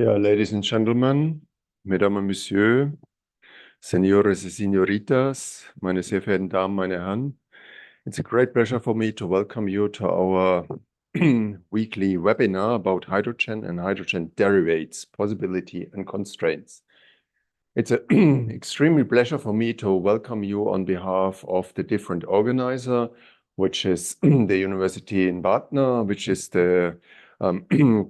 Yeah, ladies and gentlemen, mesdames et messieurs, señores y señoritas, meine sehr verehrten Damen, meine Herren, it's a great pleasure for me to welcome you to our weekly webinar about hydrogen and hydrogen derivatives, possibility and constraints. It's an extremely pleasure for me to welcome you on behalf of the different organizer, which is the University in Batna, which is the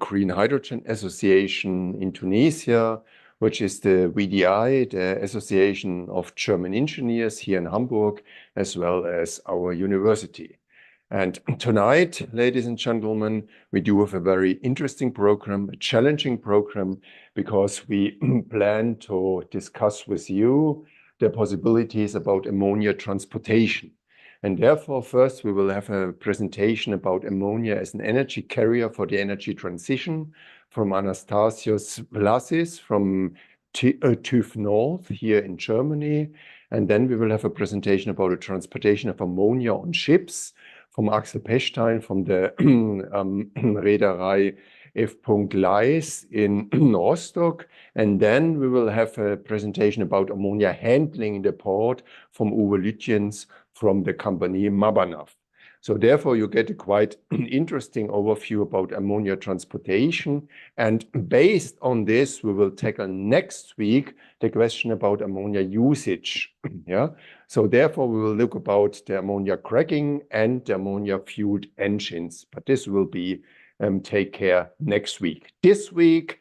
Green Hydrogen Association in Tunisia, which is the VDI, the Association of German Engineers here in Hamburg, as well as our university. And tonight, ladies and gentlemen, we do have a very interesting program, a challenging program, because we plan to discuss with you the possibilities about ammonia transportation. And therefore, first, we will have a presentation about ammonia as an energy carrier for the energy transition from Anastasios Vlasis from TÜV North here in Germany. And then we will have a presentation about the transportation of ammonia on ships from Axel Pechstein from the Reederei F. Leis in Rostock. And then we will have a presentation about ammonia handling in the port from Uwe Lütjens from the company Mabanav. So therefore, you get a quite interesting overview about ammonia transportation. And based on this, we will tackle next week the question about ammonia usage. Yeah. So therefore, we will look about the ammonia cracking and the ammonia fueled engines. But this will be take care next week. This week,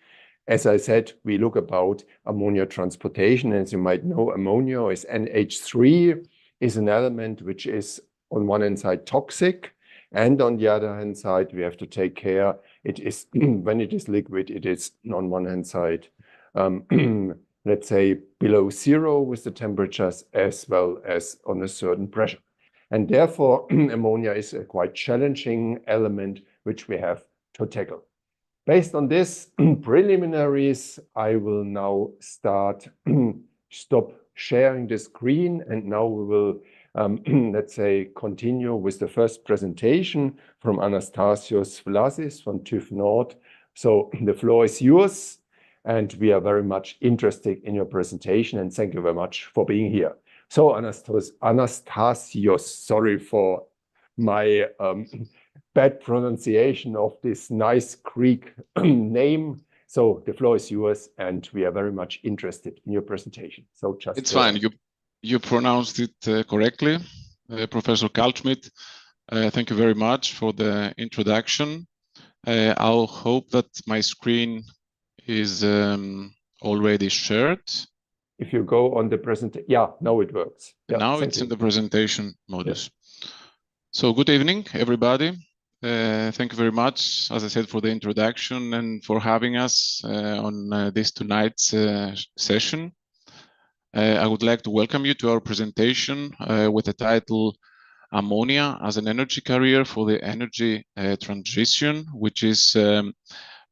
as I said, we look about ammonia transportation. As you might know, ammonia is NH3, is an element which is on one hand side toxic, and on the other hand side, we have to take care. It is when it is liquid, it is on one hand side, let's say below zero with the temperatures as well as on a certain pressure. And therefore, ammonia is a quite challenging element which we have to tackle. Based on this preliminaries, I will now stop sharing the screen, and now we will let's say, continue with the first presentation from Anastasios Vlasis from TÜV Nord. So the floor is yours, and we are very much interested in your presentation, and thank you very much for being here. So Anastasios, sorry for my bad pronunciation of this nice Greek name. So the floor is yours, and we are very much interested in your presentation. So just it's fine. You pronounced it correctly, Professor Kaltschmidt. Thank you very much for the introduction. I'll hope that my screen is already shared. If you go on the presentation, yeah, now it works. Yeah, now it's in the presentation modus. Yes. So good evening, everybody. Thank you very much, as I said, for the introduction and for having us on this tonight's session. I would like to welcome you to our presentation with the title Ammonia as an Energy Carrier for the Energy Transition, which is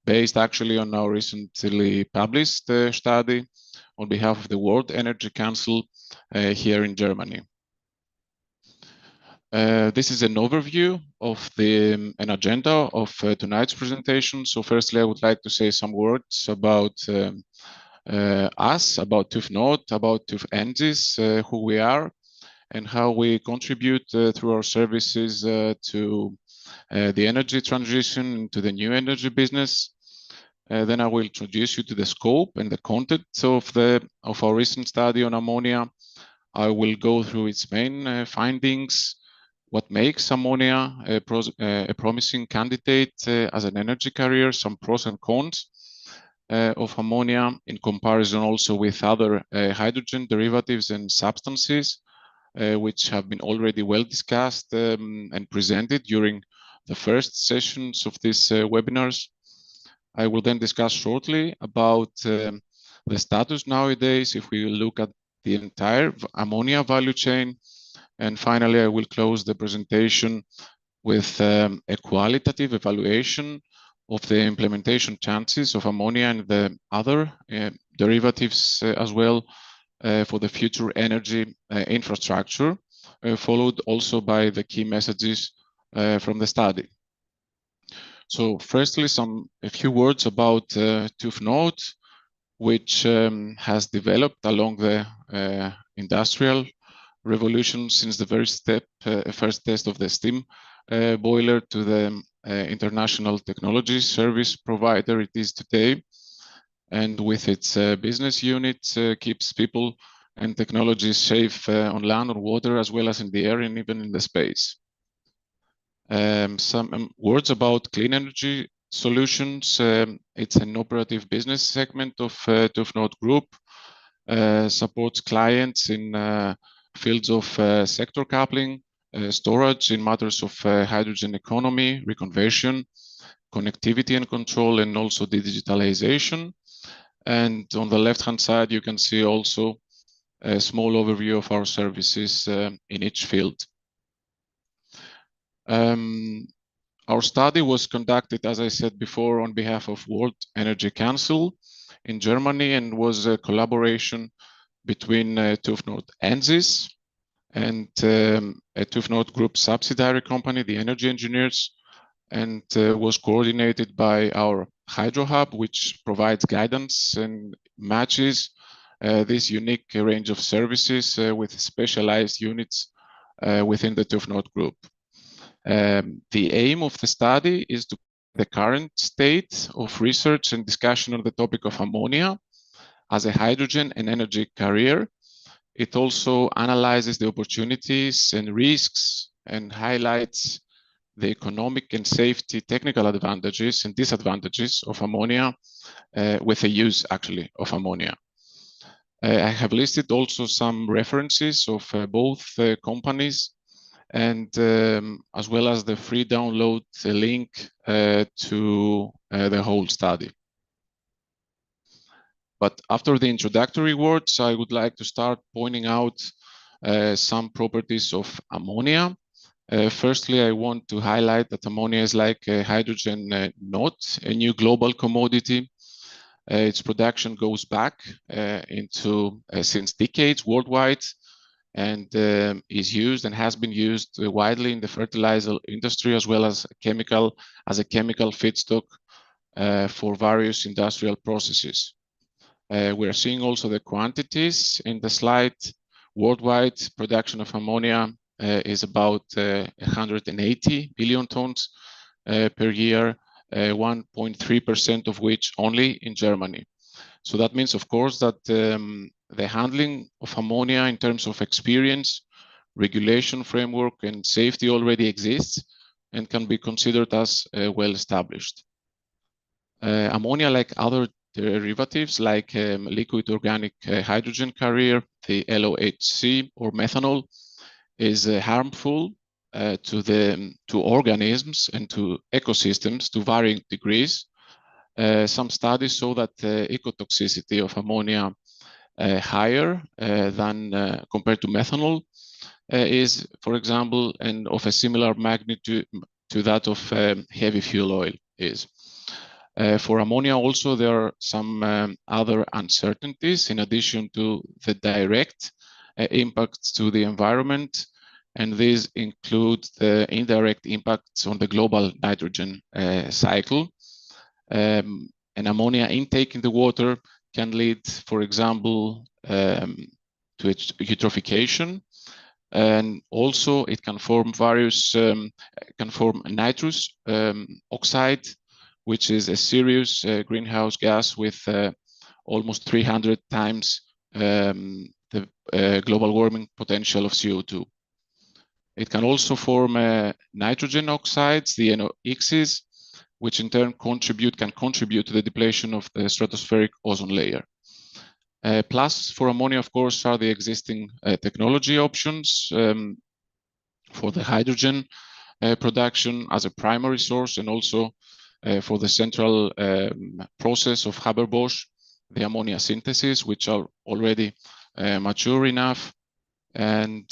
based actually on our recently published study on behalf of the World Energy Council here in Germany. This is an overview of an agenda of tonight's presentation. So firstly, I would like to say some words about us, about TÜV Nord, about TÜV Ensis, who we are, and how we contribute through our services to the energy transition, to the new energy business. Then I will introduce you to the scope and the content of our recent study on ammonia. I will go through its main findings, what makes ammonia a promising candidate as an energy carrier, some pros and cons of ammonia in comparison also with other hydrogen derivatives and substances, which have been already well discussed and presented during the first sessions of these webinars. I will then discuss shortly about the status nowadays if we look at the entire ammonia value chain. And finally, I will close the presentation with a qualitative evaluation of the implementation chances of ammonia and the other derivatives as well for the future energy infrastructure, followed also by the key messages from the study. So firstly, a few words about TÜV Nord, which has developed along the industrial revolution since the very first test of the steam boiler to the international technology service provider it is today. And with its business unit, keeps people and technologies safe on land, on water, as well as in the air and even in the space. Some words about clean energy solutions. It's an operative business segment of TÜV Nord Group, supports clients in fields of sector coupling, storage in matters of hydrogen economy, reconversion, connectivity and control, and also digitalization. And on the left-hand side, you can see also a small overview of our services in each field. Our study was conducted, as I said before, on behalf of World Energy Council in Germany, and was a collaboration between TÜV Nord ENSIS and a TÜV Nord Group subsidiary company, the Energy Engineers, and was coordinated by our Hydro Hub, which provides guidance and matches this unique range of services with specialized units within the TÜV Nord Group. The aim of the study is to the current state of research and discussion on the topic of ammonia as a hydrogen and energy carrier. It also analyzes the opportunities and risks and highlights the economic and safety technical advantages and disadvantages of ammonia with the use actually of ammonia. I have listed also some references of both companies, and as well as the free download link to the whole study. But after the introductory words, I would like to start pointing out some properties of ammonia. Firstly, I want to highlight that ammonia is like hydrogen, not a new global commodity. Its production goes back into since decades worldwide, and is used and has been used widely in the fertilizer industry, as well as a chemical feedstock for various industrial processes. We are seeing also the quantities in the slide. Worldwide production of ammonia is about 180 billion tons per year, 1.3% of which only in Germany. So that means, of course, that the handling of ammonia in terms of experience, regulation framework, and safety already exists and can be considered as well established. Ammonia, like other derivatives like liquid organic hydrogen carrier, the LOHC or methanol, is harmful to organisms and to ecosystems to varying degrees. Some studies show that the ecotoxicity of ammonia higher than compared to methanol is, for example, and of a similar magnitude to that of heavy fuel oil is. For ammonia also, there are some other uncertainties in addition to the direct impacts to the environment, and these include the indirect impacts on the global nitrogen cycle. And ammonia intake in the water can lead, for example, to its eutrophication, and also it can form various, can form nitrous oxide, which is a serious greenhouse gas with almost 300 times the global warming potential of CO2. It can also form nitrogen oxides, the NOx's, which in turn can contribute to the depletion of the stratospheric ozone layer. Plus, for ammonia, of course, are the existing technology options for the hydrogen production as a primary source, and also for the central process of Haber-Bosch, the ammonia synthesis, which are already mature enough. And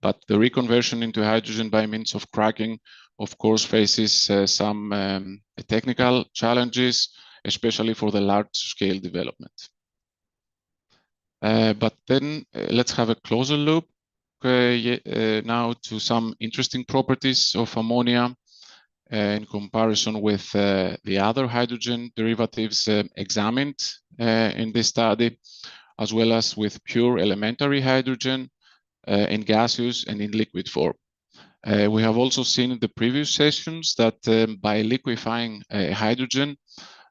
but the reconversion into hydrogen by means of cracking, of course, faces some technical challenges, especially for the large-scale development. But then let's have a closer look now to some interesting properties of ammonia. in comparison with the other hydrogen derivatives examined in this study, as well as with pure elementary hydrogen in gaseous and in liquid form. We have also seen in the previous sessions that by liquefying hydrogen,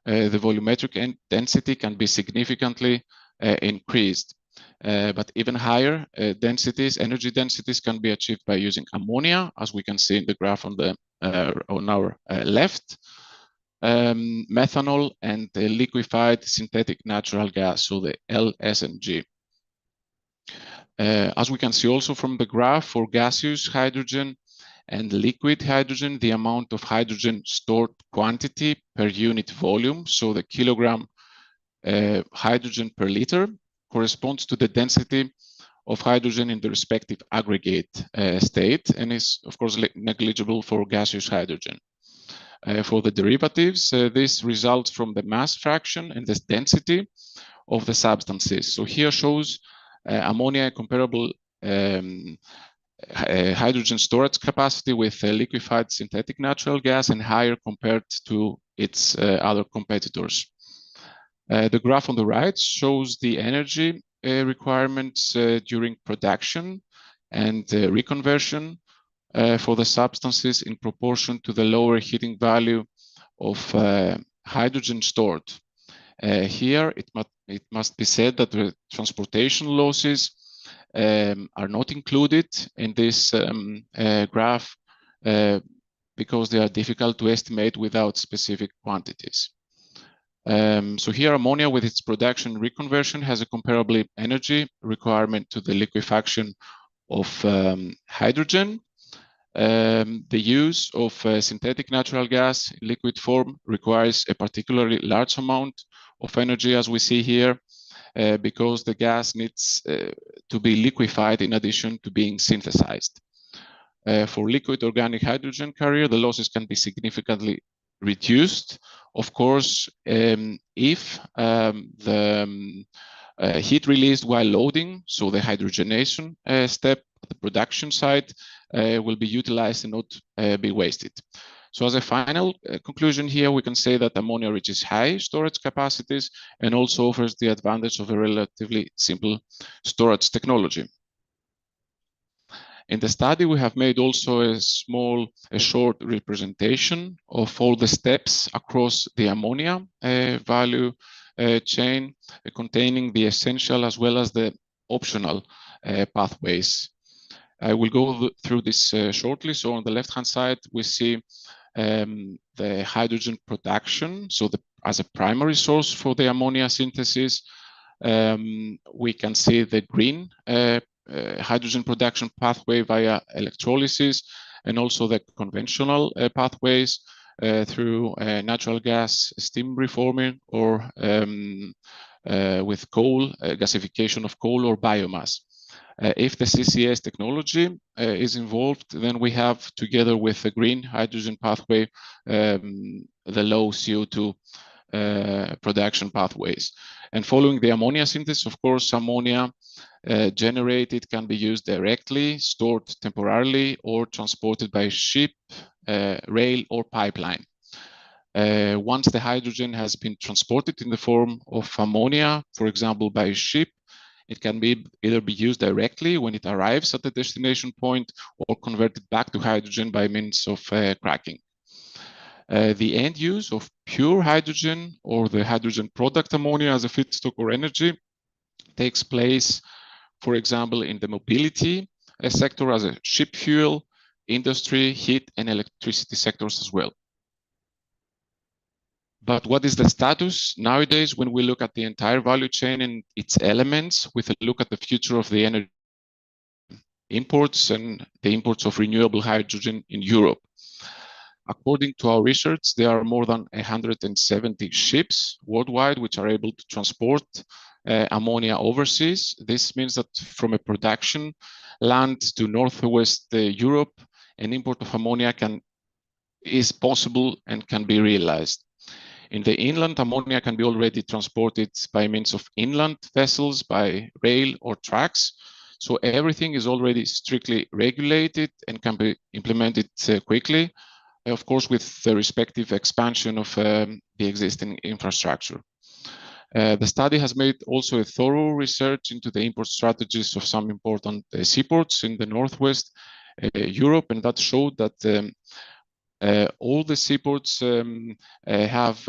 the volumetric density can be significantly increased. But even higher densities, energy densities, can be achieved by using ammonia, as we can see in the graph on our left, methanol, and liquefied synthetic natural gas, so the LSNG. As we can see also from the graph, for gaseous hydrogen and liquid hydrogen, the amount of hydrogen stored quantity per unit volume, so the kilogram hydrogen per liter, corresponds to the density of hydrogen in the respective aggregate state, and is of course negligible for gaseous hydrogen. For the derivatives, this results from the mass fraction and the density of the substances. So here shows ammonia comparable hydrogen storage capacity with liquefied synthetic natural gas, and higher compared to its other competitors. The graph on the right shows the energy requirements during production and reconversion for the substances in proportion to the lower heating value of hydrogen stored. Here, it must be said that the transportation losses are not included in this graph because they are difficult to estimate without specific quantities. So here, ammonia with its production reconversion has a comparably energy requirement to the liquefaction of hydrogen. The use of synthetic natural gas in liquid form requires a particularly large amount of energy, as we see here, because the gas needs to be liquefied in addition to being synthesized. For liquid organic hydrogen carrier, the losses can be significantly reduced, of course, if the heat released while loading, so the hydrogenation step at the production site, will be utilized and not be wasted. So as a final conclusion here, we can say that ammonia reaches high storage capacities and also offers the advantage of a relatively simple storage technology. In the study, we have made also a short representation of all the steps across the ammonia value chain, containing the essential as well as the optional pathways. I will go through this shortly. So on the left-hand side, we see the hydrogen production. So as a primary source for the ammonia synthesis, we can see the green hydrogen production pathway via electrolysis, and also the conventional pathways through natural gas steam reforming, or with coal, gasification of coal or biomass. If the CCS technology is involved, then we have, together with the green hydrogen pathway, the low CO2 production pathways. And following the ammonia synthesis, of course, ammonia generated can be used directly, stored temporarily, or transported by ship, rail, or pipeline. Once the hydrogen has been transported in the form of ammonia, for example, by ship, it can either be used directly when it arrives at the destination point, or converted back to hydrogen by means of cracking. The end use of pure hydrogen, or the hydrogen product ammonia as a feedstock or energy, takes place, for example, in the mobility sector as a ship fuel, industry, heat, and electricity sectors as well. But what is the status nowadays when we look at the entire value chain and its elements, with a look at the future of the energy imports and the imports of renewable hydrogen in Europe? According to our research, there are more than 170 ships worldwide which are able to transport ammonia overseas. This means that from a production land to northwest Europe, an import of ammonia is possible and can be realized. In the inland, ammonia can be already transported by means of inland vessels, by rail or trucks. So everything is already strictly regulated and can be implemented quickly. of course, with the respective expansion of the existing infrastructure. The study has made also a thorough research into the import strategies of some important seaports in the Northwest Europe, and that showed that all the seaports have,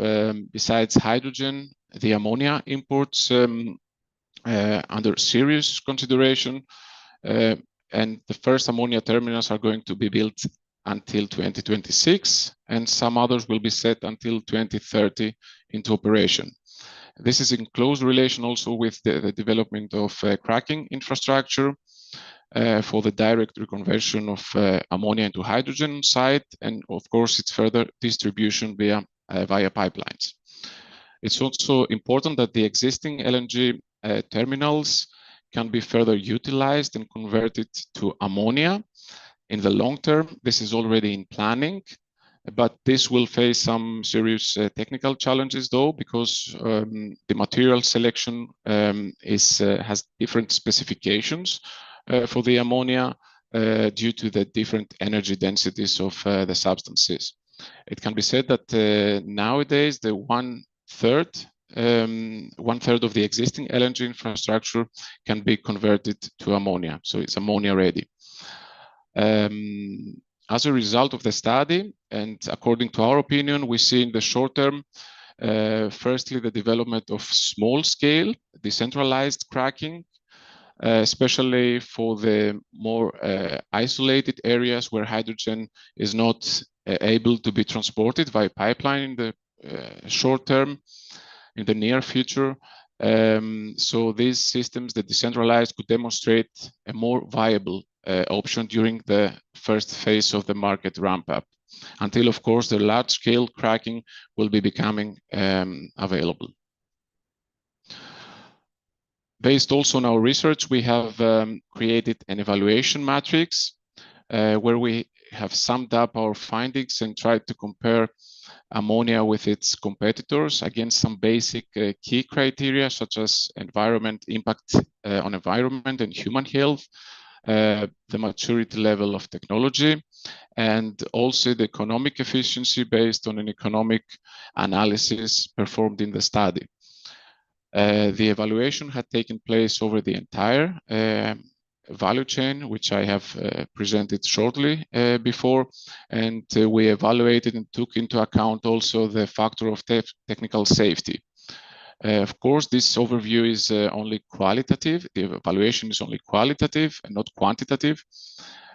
besides hydrogen, the ammonia imports under serious consideration. And the first ammonia terminals are going to be built until 2026, and some others will be set until 2030 into operation. This is in close relation also with the development of cracking infrastructure for the direct reconversion of ammonia into hydrogen site, and of course its further distribution via pipelines. It's also important that the existing LNG terminals can be further utilized and converted to ammonia. In the long term, this is already in planning, but this will face some serious technical challenges though, because the material selection has different specifications for the ammonia due to the different energy densities of the substances. It can be said that nowadays the one third of the existing LNG infrastructure can be converted to ammonia, so it's ammonia ready. As a result of the study, and according to our opinion, we see in the short term, firstly, the development of small-scale decentralized cracking, especially for the more isolated areas where hydrogen is not able to be transported by pipeline in the short term, in the near future. So these systems, the decentralized, could demonstrate a more viable option during the first phase of the market ramp up, until, of course, the large-scale cracking will be becoming available. Based also on our research, we have created an evaluation matrix where we have summed up our findings and tried to compare ammonia with its competitors against some basic key criteria, such as environment impact on environment and human health, the maturity level of technology, and also the economic efficiency based on an economic analysis performed in the study. The evaluation had taken place over the entire value chain, which I have presented shortly before, and we evaluated and took into account also the factor of technical safety. Of course, this overview is only qualitative. The evaluation is only qualitative and not quantitative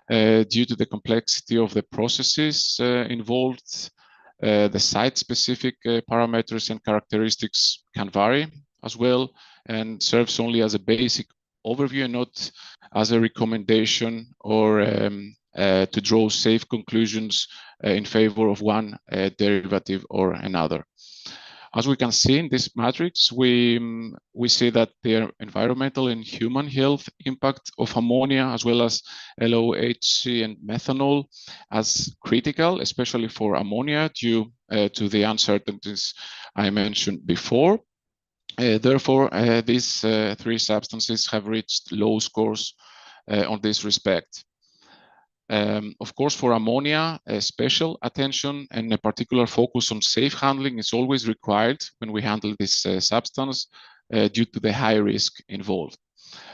due to the complexity of the processes involved. The site-specific parameters and characteristics can vary as well, and serves only as a basic overview and not as a recommendation or to draw safe conclusions in favor of one derivative or another. As we can see in this matrix, we see that the environmental and human health impact of ammonia, as well as LOHC and methanol, as critical, especially for ammonia, due to the uncertainties I mentioned before. Therefore, these three substances have reached low scores on this respect. Of course, for ammonia, special attention and a particular focus on safe handling is always required when we handle this substance due to the high risk involved.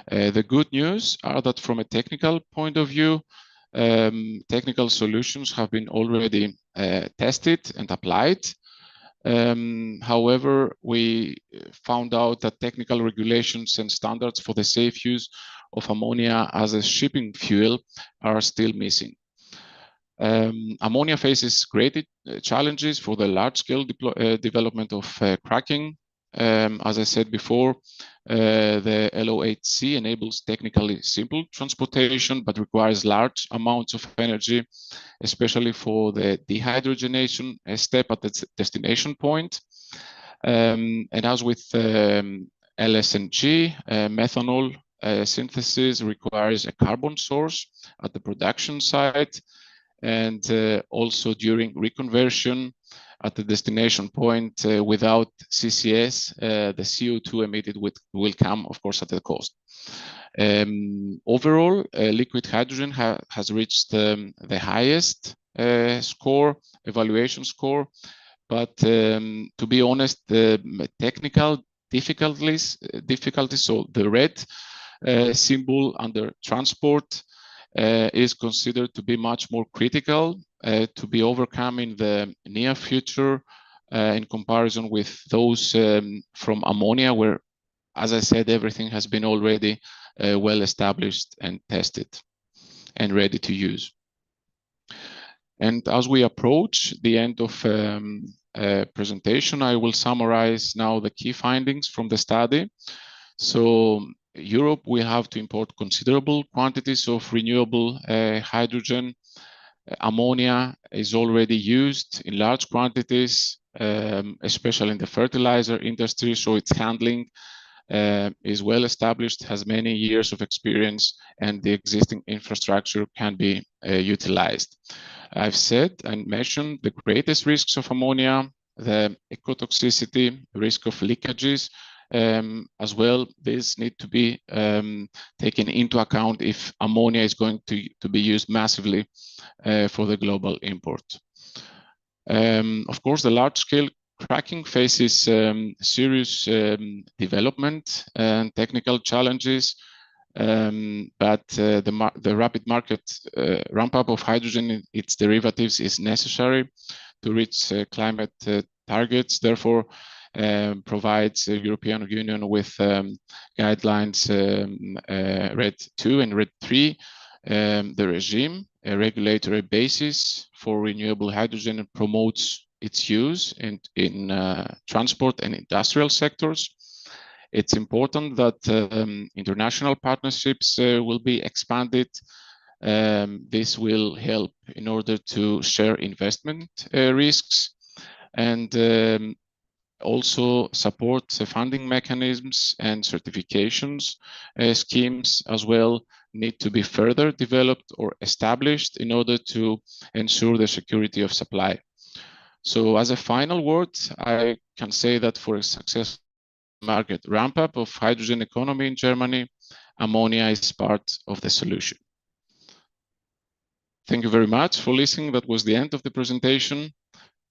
The good news are that from a technical point of view, technical solutions have been already tested and applied. However, we found out that technical regulations and standards for the safe use of ammonia as a shipping fuel are still missing. Ammonia faces great challenges for the large-scale development of cracking. As I said before, the LOHC enables technically simple transportation, but requires large amounts of energy, especially for the dehydrogenation step at the destination point. And as with LSNG, methanol synthesis requires a carbon source at the production site, and also during reconversion at the destination point without CCS, the CO2 emitted will come, of course, at a cost. Overall, liquid hydrogen has reached the highest evaluation score. But to be honest, the technical difficulties, so the red symbol under transport is considered to be much more critical to be overcome in the near future in comparison with those from ammonia, where, as I said, everything has been already well established and tested and ready to use. And as we approach the end of presentation, I will summarize now the key findings from the study. So Europe will have to import considerable quantities of renewable hydrogen. Ammonia is already used in large quantities, especially in the fertilizer industry, so its handling is well established, has many years of experience, and the existing infrastructure can be utilized. I've said and mentioned the greatest risks of ammonia, the ecotoxicity, risk of leakages, as well. These need to be taken into account if ammonia is going to be used massively for the global import. Of course, the large-scale cracking faces serious development and technical challenges, but the rapid market ramp-up of hydrogen and its derivatives is necessary to reach climate targets. Therefore, provides the European Union with guidelines RED 2 and RED 3, the regime, a regulatory basis for renewable hydrogen, and promotes its use in transport and industrial sectors. It's important that international partnerships will be expanded. This will help in order to share investment risks and also support the funding mechanisms and certifications schemes as well need to be further developed or established in order to ensure the security of supply. So as a final word, I can say that for a successful market ramp-up of hydrogen economy in Germany, ammonia is part of the solution. Thank you very much for listening. That was the end of the presentation.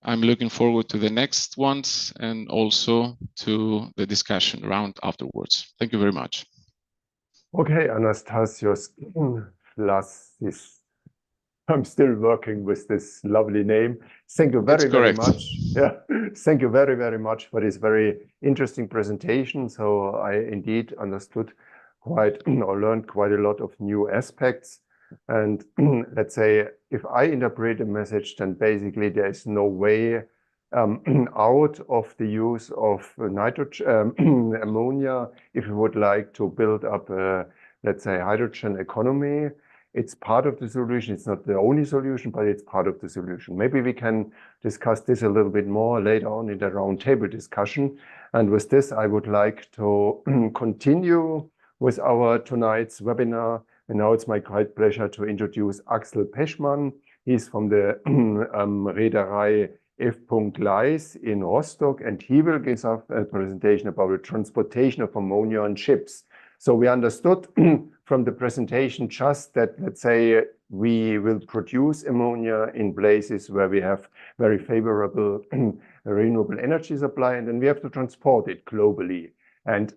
I'm looking forward to the next ones and also to the discussion round afterwards. Thank you very much. Okay, Anastasios Vlasis. I'm still working with this lovely name. Thank you very much. Yeah, thank you very much for this very interesting presentation. So I indeed understood quite or learned quite a lot of new aspects. And let's say if I interpret the message, then basically there is no way out of the use of nitrogen, ammonia, if you would like to build up a, let's say, hydrogen economy. It's part of the solution. It's not the only solution, but it's part of the solution. Maybe we can discuss this a little bit more later on in the roundtable discussion. And with this, I would like to continue with our tonight's webinar. And now it's my great pleasure to introduce Axel Peschmann. He's from the Reederei F. Leis in Rostock, and he will give us a presentation about the transportation of ammonia on ships. So we understood from the presentation just that, let's say, we will produce ammonia in places where we have very favorable renewable energy supply, and then we have to transport it globally. And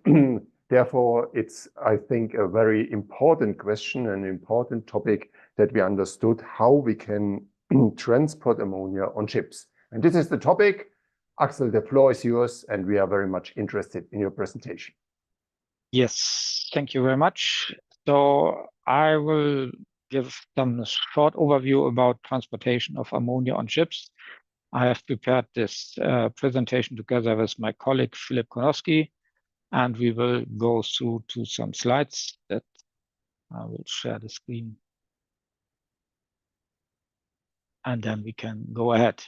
therefore, it's, I think, a very important question, an important topic that we understood how we can transport ammonia on ships. And this is the topic. Axel, the floor is yours, and we are very much interested in your presentation. Yes, thank you very much. So I will give some short overview about transportation of ammonia on ships. I have prepared this presentation together with my colleague, Philip Konowski, and we will go through to some slides that I will share the screen. And then we can go ahead.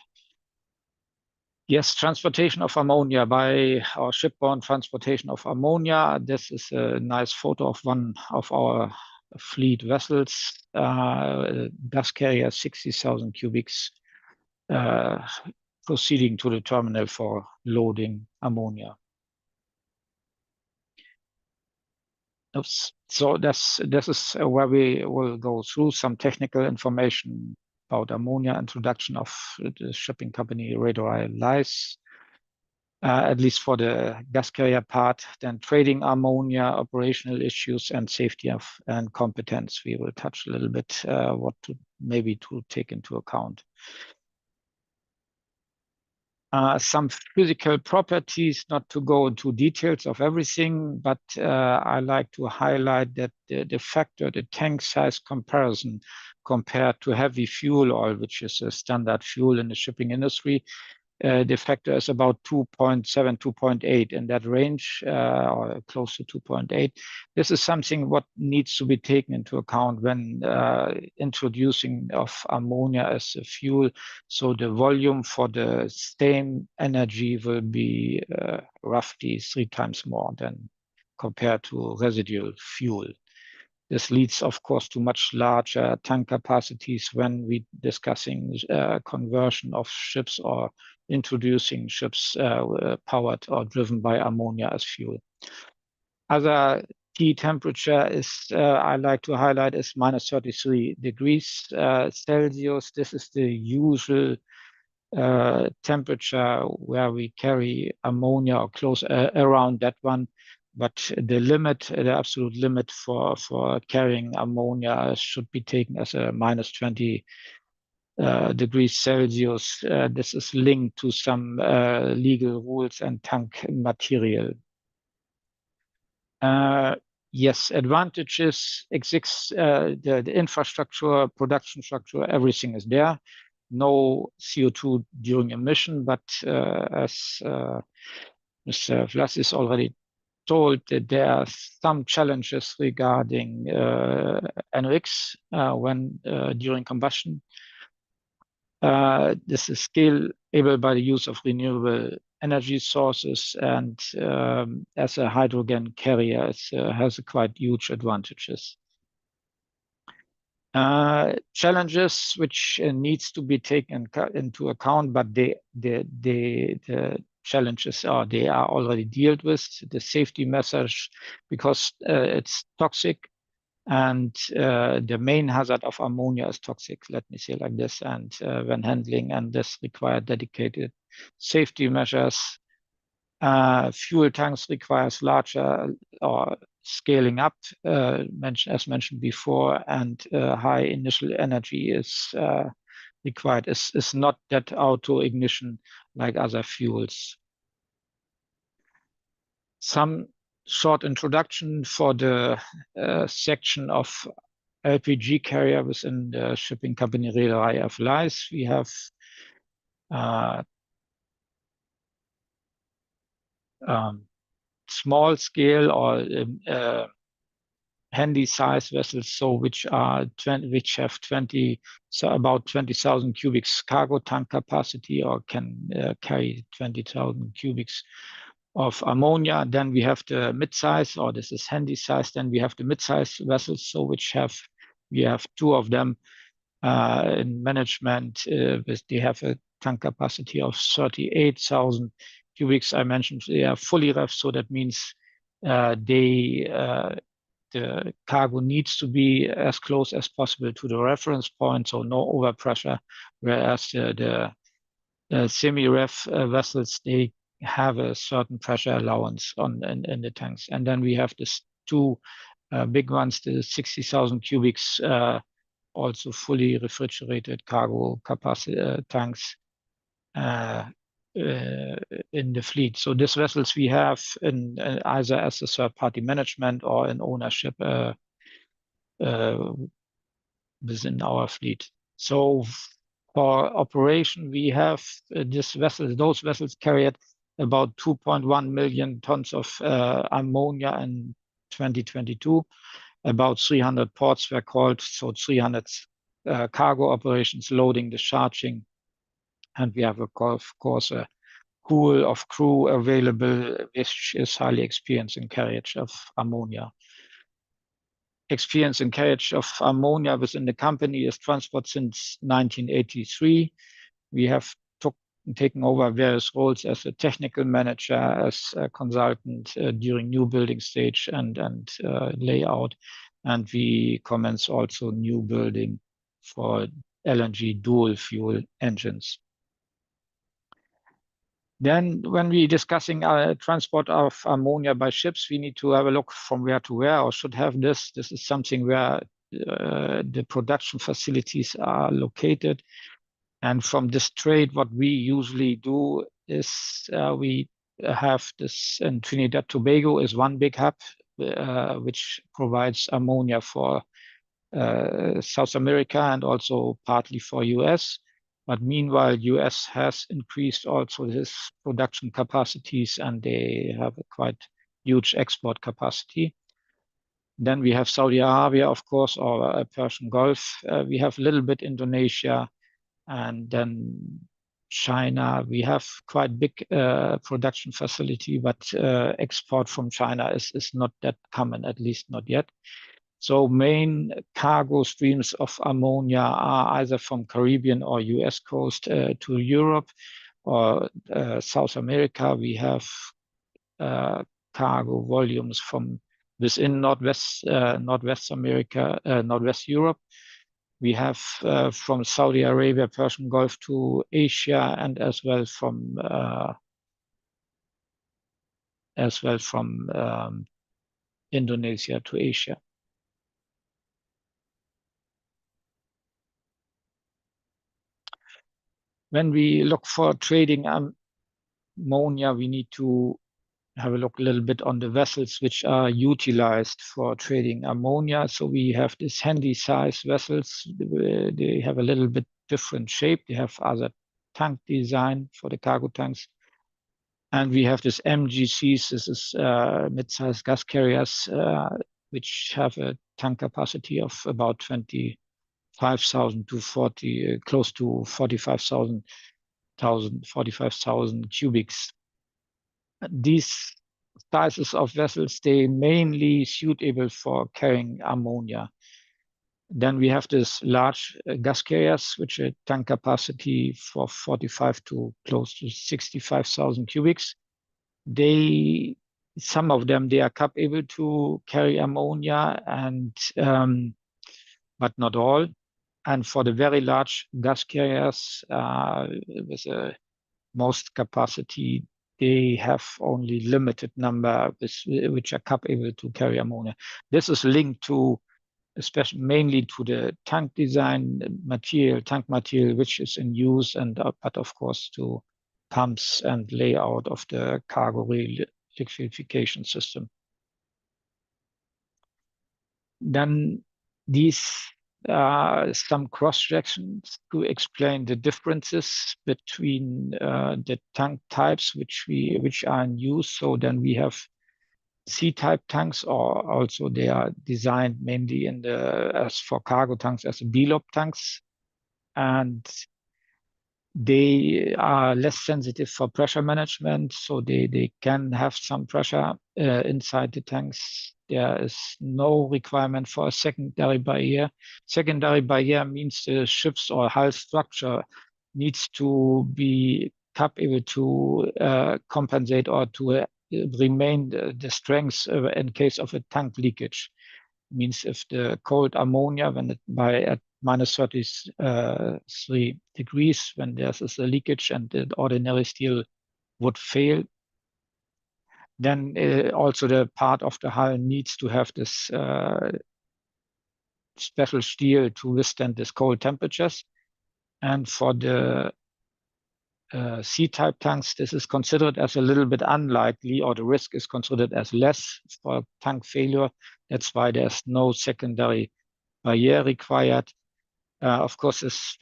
Yes, transportation of ammonia by our shipborne transportation of ammonia. This is a nice photo of one of our fleet vessels, gas carrier 60,000 cubics, proceeding to the terminal for loading ammonia. Oops. So this is where we will go through some technical information about ammonia, introduction of the shipping company Reederei Leis, at least for the gas carrier part, then trading ammonia, operational issues, and safety and competence. We will touch a little bit what to maybe to take into account. Some physical properties, not to go into details of everything, but I like to highlight that the factor, the tank size comparison compared to heavy fuel oil, which is a standard fuel in the shipping industry, the factor is about 2.7, 2.8 in that range, or close to 2.8. This is something what needs to be taken into account when introducing of ammonia as a fuel. So the volume for the same energy will be roughly 3 times more than compared to residual fuel. This leads, of course, to much larger tank capacities when we discussing conversion of ships or introducing ships powered or driven by ammonia as fuel. Other key temperature is I like to highlight is minus 33 degrees Celsius. This is the usual temperature where we carry ammonia or close around that one. But the limit, the absolute limit for carrying ammonia should be taken as a minus 20 degrees Celsius. This is linked to some legal rules and tank material. Yes, advantages exist. The infrastructure, production structure, everything is there. No CO2 during emission, but as Mr. Vlasis already told, that there are some challenges regarding NOx when during combustion. This is scalable by the use of renewable energy sources, and as a hydrogen carrier, it has quite huge advantages. Challenges which needs to be taken into account, but the challenges they are already dealt with. The safety measures, because it's toxic, and the main hazard of ammonia is toxic, let me say like this, and when handling, and this require dedicated safety measures. Fuel tanks requires larger or scaling up, as mentioned before, and high initial energy is required. Is not that auto ignition like other fuels. Some short introduction for the section of LPG carrier within the shipping company Reederei Leis. We have small scale or handy size vessels, so which have about 20,000 cubics cargo tank capacity, or can carry 20,000 cubics of ammonia. Then we have the mid-size, or this is handy size. Then we have the mid-size vessels, so we have 2 of them in management. They have a tank capacity of 38,000 cubics. I mentioned they are fully ref, so that means the cargo needs to be as close as possible to the reference point, so no overpressure. Whereas the semi-ref vessels, they have a certain pressure allowance in the tanks. And then we have these 2 big ones, the 60,000 cubics, also fully refrigerated cargo capacity tanks in the fleet. So these vessels we have in either as a third-party management or in ownership within our fleet. So for operation, we have those vessels carried about 2.1 million tons of ammonia in 2022. About 300 ports were called, so 300 cargo operations, loading, discharging. And we have, of course, a pool of crew available, which is highly experienced in carriage of ammonia. Experience in carriage of ammonia within the company is transport since 1983. We have taken over various roles as a technical manager, as a consultant during new building stage and layout. And we commence also new building for LNG dual fuel engines. Then when we're discussing transport of ammonia by ships, we need to have a look from where to where, or should have this. This is something where the production facilities are located. And from this trade, what we usually do is we have this in Trinidad Tobago is one big hub, which provides ammonia for South America and also partly for US. But meanwhile, US has increased also its production capacities, and they have a quite huge export capacity. Then we have Saudi Arabia, of course, or Persian Gulf. We have a little bit Indonesia, and then China. We have quite big production facility, but export from China is not that common, at least not yet. So main cargo streams of ammonia are either from Caribbean or US coast to Europe or South America. We have cargo volumes from within Northwest America, Northwest Europe. We have from Saudi Arabia, Persian Gulf to Asia, and as well from Indonesia to Asia. When we look for trading ammonia, we need to have a look a little bit on the vessels which are utilized for trading ammonia. So we have these handy size vessels. They have a little bit different shape. They have other tank design for the cargo tanks. And we have this MGCs. This is mid-sized gas carriers, which have a tank capacity of about 25,000 to 40, close to 45,000 cubics. These sizes of vessels, they mainly suitable for carrying ammonia. Then we have this large gas carriers, which a tank capacity for 45 to close to 65,000 cubics. Some of them, they are capable to carry ammonia, and but not all. And for the very large gas carriers with a most capacity, they have only limited number which are capable to carry ammonia. This is linked to, especially mainly to the tank design material, tank material which is in use, and but of course to pumps and layout of the cargo liquefaction system. Then these some cross-sections to explain the differences between the tank types which are in use. So then we have C-type tanks, or also they are designed mainly as for cargo tanks as B-lob tanks, and they are less sensitive for pressure management, so they can have some pressure inside the tanks. There is no requirement for a secondary barrier. Secondary barrier means the ship's or hull structure needs to be capable to compensate or to remain the strength in case of a tank leakage. Means if the cold ammonia, when it at minus 33 degrees, when there's a leakage and the ordinary steel would fail, then also the part of the hull needs to have this special steel to withstand this cold temperatures. And for the C-type tanks, this is considered as a little bit unlikely, or the risk is considered as less for tank failure. That's why there's no secondary barrier required. Of course, there's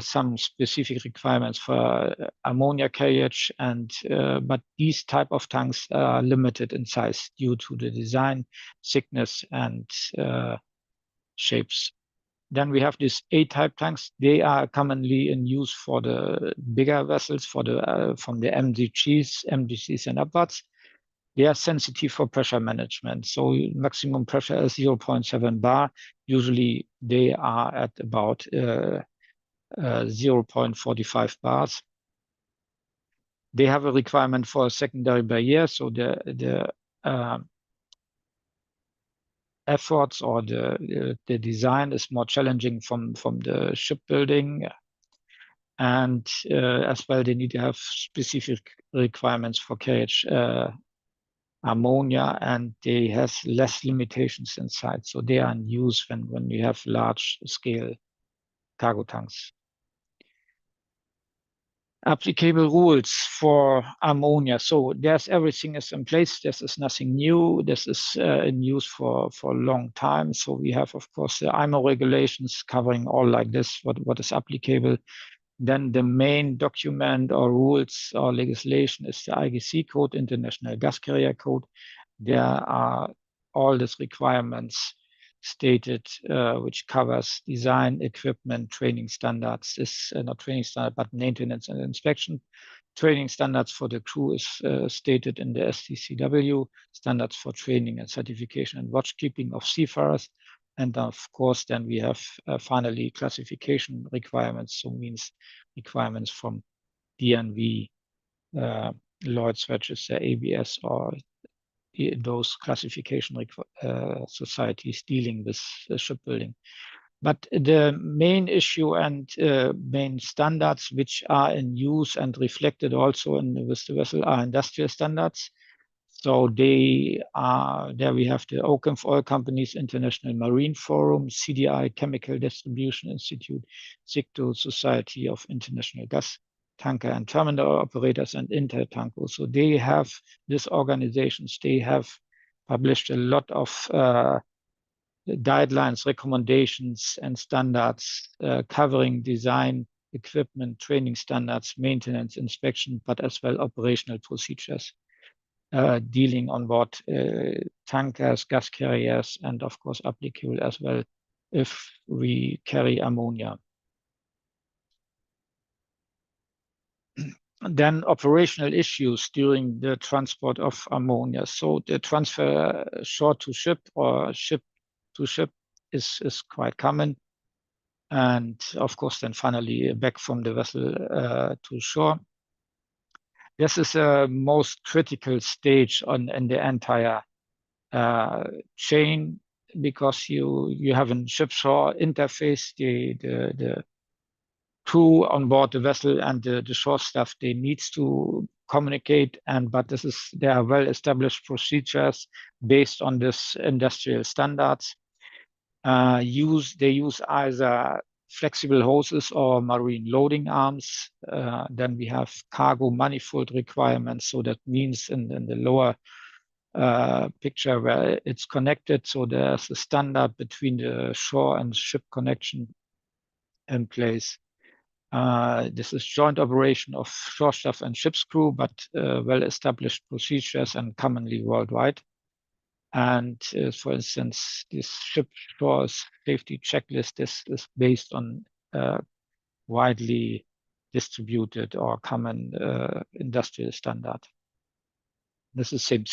some specific requirements for ammonia carriage, but these type of tanks are limited in size due to the design, thickness, and shapes. Then we have these A-type tanks. They are commonly in use for the bigger vessels, from the MGCs and upwards. They are sensitive for pressure management. So maximum pressure is 0.7 bar. Usually they are at about 0.45 bars. They have a requirement for a secondary barrier. So efforts, or the design is more challenging from the shipbuilding, and as well they need to have specific requirements for carriage ammonia, and they have less limitations inside, so they are in use when we have large scale cargo tanks. Applicable rules for ammonia. So there's everything is in place. This is nothing new. This is in use for a long time. So we have, of course, the IMO regulations covering all like this, what is applicable. Then the main document or rules or legislation is the IGC code, International Gas Carrier Code. There are all these requirements stated, which covers design, equipment, training standards. This not training standard, but maintenance and inspection. Training standards for the crew is stated in the STCW, standards for training and certification and watchkeeping of seafarers. And of course, then we have finally classification requirements, so means requirements from DNV, Lloyd's Register, ABS, or those classification societies dealing with shipbuilding. But the main issue and main standards which are in use and reflected also with the vessel are industrial standards. So they are, there we have the OCAMF, Oil Companies International Marine Forum, CDI, Chemical Distribution Institute, SICTO, Society of International Gas Tanker and Terminal Operators, and Intertanko. So they have, these organizations, they have published a lot of guidelines, recommendations, and standards covering design, equipment, training standards, maintenance, inspection, but as well operational procedures. Dealing on board tankers, gas carriers, and of course applicable as well if we carry ammonia. Then operational issues during the transport of ammonia. So the transfer shore to ship or ship to ship is quite common. And of course, then finally back from the vessel to shore. This is a most critical stage in the entire chain, because you have a ship-shore interface. The crew on board the vessel and the shore staff, they needs to communicate, but there are well-established procedures based on this industrial standards. They use either flexible hoses or marine loading arms. Then we have cargo manifold requirements. So that means in the lower picture where it's connected. So there's a standard between the shore and ship connection in place. This is joint operation of shore staff and ship's crew, but well-established procedures and commonly worldwide. And for instance, this ship shore safety checklist is based on widely distributed or common industrial standard. This is same.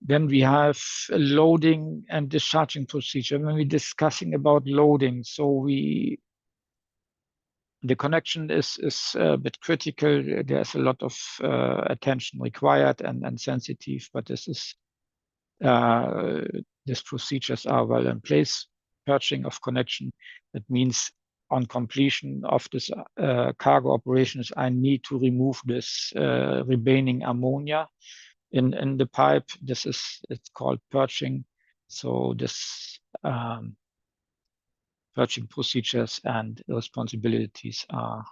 Then we have a loading and discharging procedure. When we're discussing about loading, so the connection is a bit critical. There's a lot of attention required and sensitive, but these procedures are well in place. Purging of connection, that means on completion of this cargo operations, I need to remove this remaining ammonia in the pipe. It's called purging. So this purging procedures and responsibilities are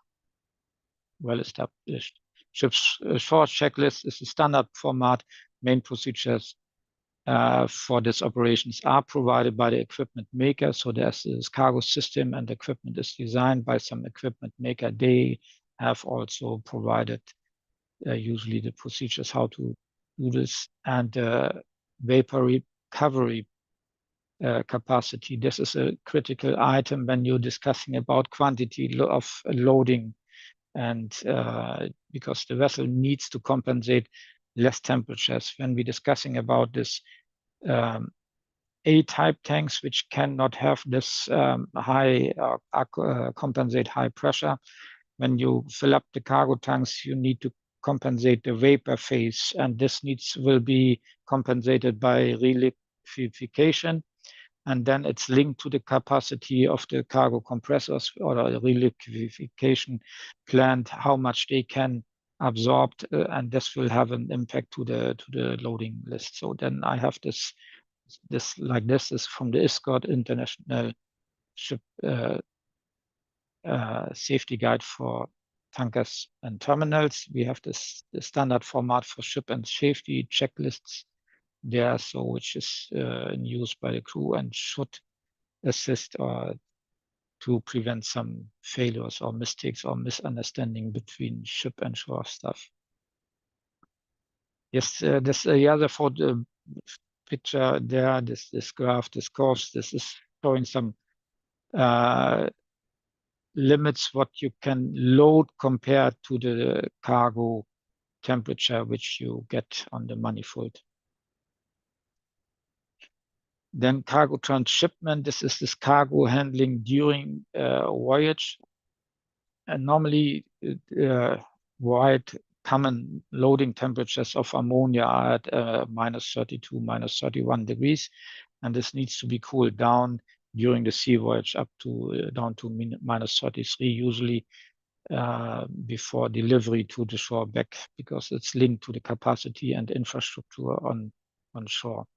well established. Ship's shore checklist is a standard format. Main procedures for these operations are provided by the equipment maker. So there's this cargo system, and the equipment is designed by some equipment maker. They have also provided usually the procedures how to do this, and vapor recovery capacity. This is a critical item when you're discussing about quantity of loading, and because the vessel needs to compensate less temperatures. When we're discussing about this A-type tanks, which cannot have this high compensate high pressure. When you fill up the cargo tanks, you need to compensate the vapor phase, and this will be compensated by reliquefaction, and then it's linked to the capacity of the cargo compressors or the reliquefaction plant, how much they can absorb, and this will have an impact to the loading list. So then I have this like this is from the ISCOT International Ship Safety Guide for tankers and terminals. We have the standard format for ship and safety checklists there, so which is in use by the crew and should assist to prevent some failures or mistakes or misunderstanding between ship and shore staff. Yes, this therefore the picture there, this graph, this course, this is showing some limits what you can load compared to the cargo temperature which you get on the manifold. Then cargo transshipment, this is this cargo handling during voyage. And normally wide common loading temperatures of ammonia are at -32, -31 degrees, and this needs to be cooled down during the sea voyage up to down to -33 usually before delivery to the shore back, because it's linked to the capacity and infrastructure on shore.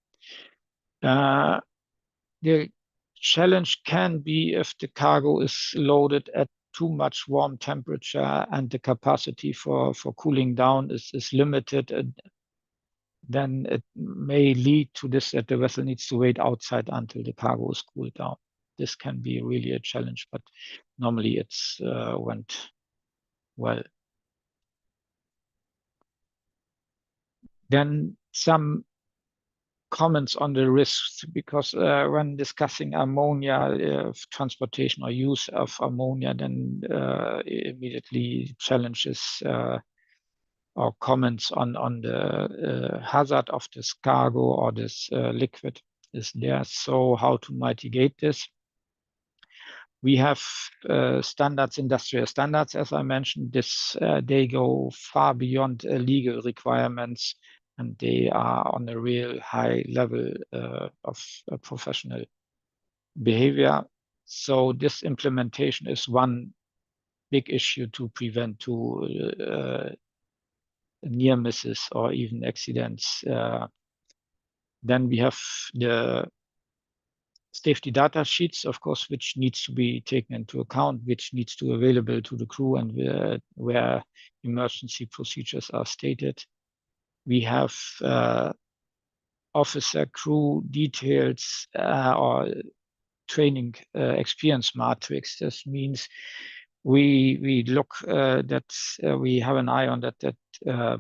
The challenge can be if the cargo is loaded at too much warm temperature and the capacity for cooling down is limited, and then it may lead to this that the vessel needs to wait outside until the cargo is cooled down. This can be really a challenge, but normally it's went well. Then some comments on the risks, because when discussing ammonia, transportation or use of ammonia, then immediately challenges or comments on the hazard of this cargo or this liquid is there. So how to mitigate this? We have standards, industrial standards, as I mentioned. They go far beyond legal requirements, and they are on a real high level of professional behavior. So this implementation is one big issue to prevent near misses or even accidents. Then we have the safety data sheets, of course, which needs to be taken into account, which needs to be available to the crew, and where emergency procedures are stated. We have officer crew details or training experience matrix. This means we look that we have an eye on that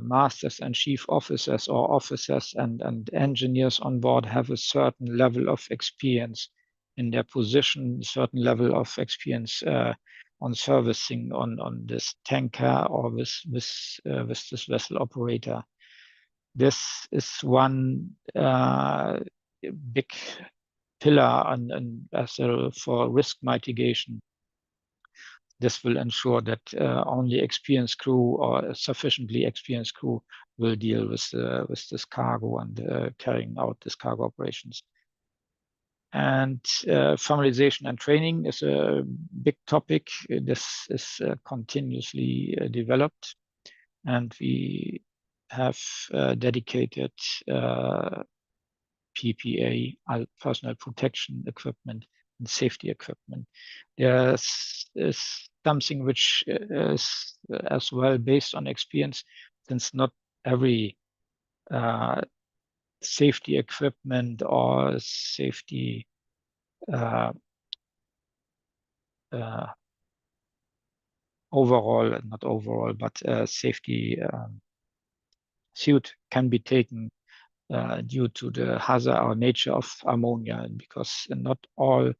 masters and chief officers or officers and engineers on board have a certain level of experience in their position, certain level of experience on servicing on this tanker or with this vessel operator. This is one big pillar for risk mitigation. This will ensure that only experienced crew or a sufficiently experienced crew will deal with this cargo and carrying out this cargo operations. And formalization and training is a big topic. This is continuously developed, and we have dedicated PPA, personal protection equipment, and safety equipment. There's something which is as well based on experience, since not every safety equipment or safety overall, not overall, but safety suit can be taken due to the hazard or nature of ammonia, because not all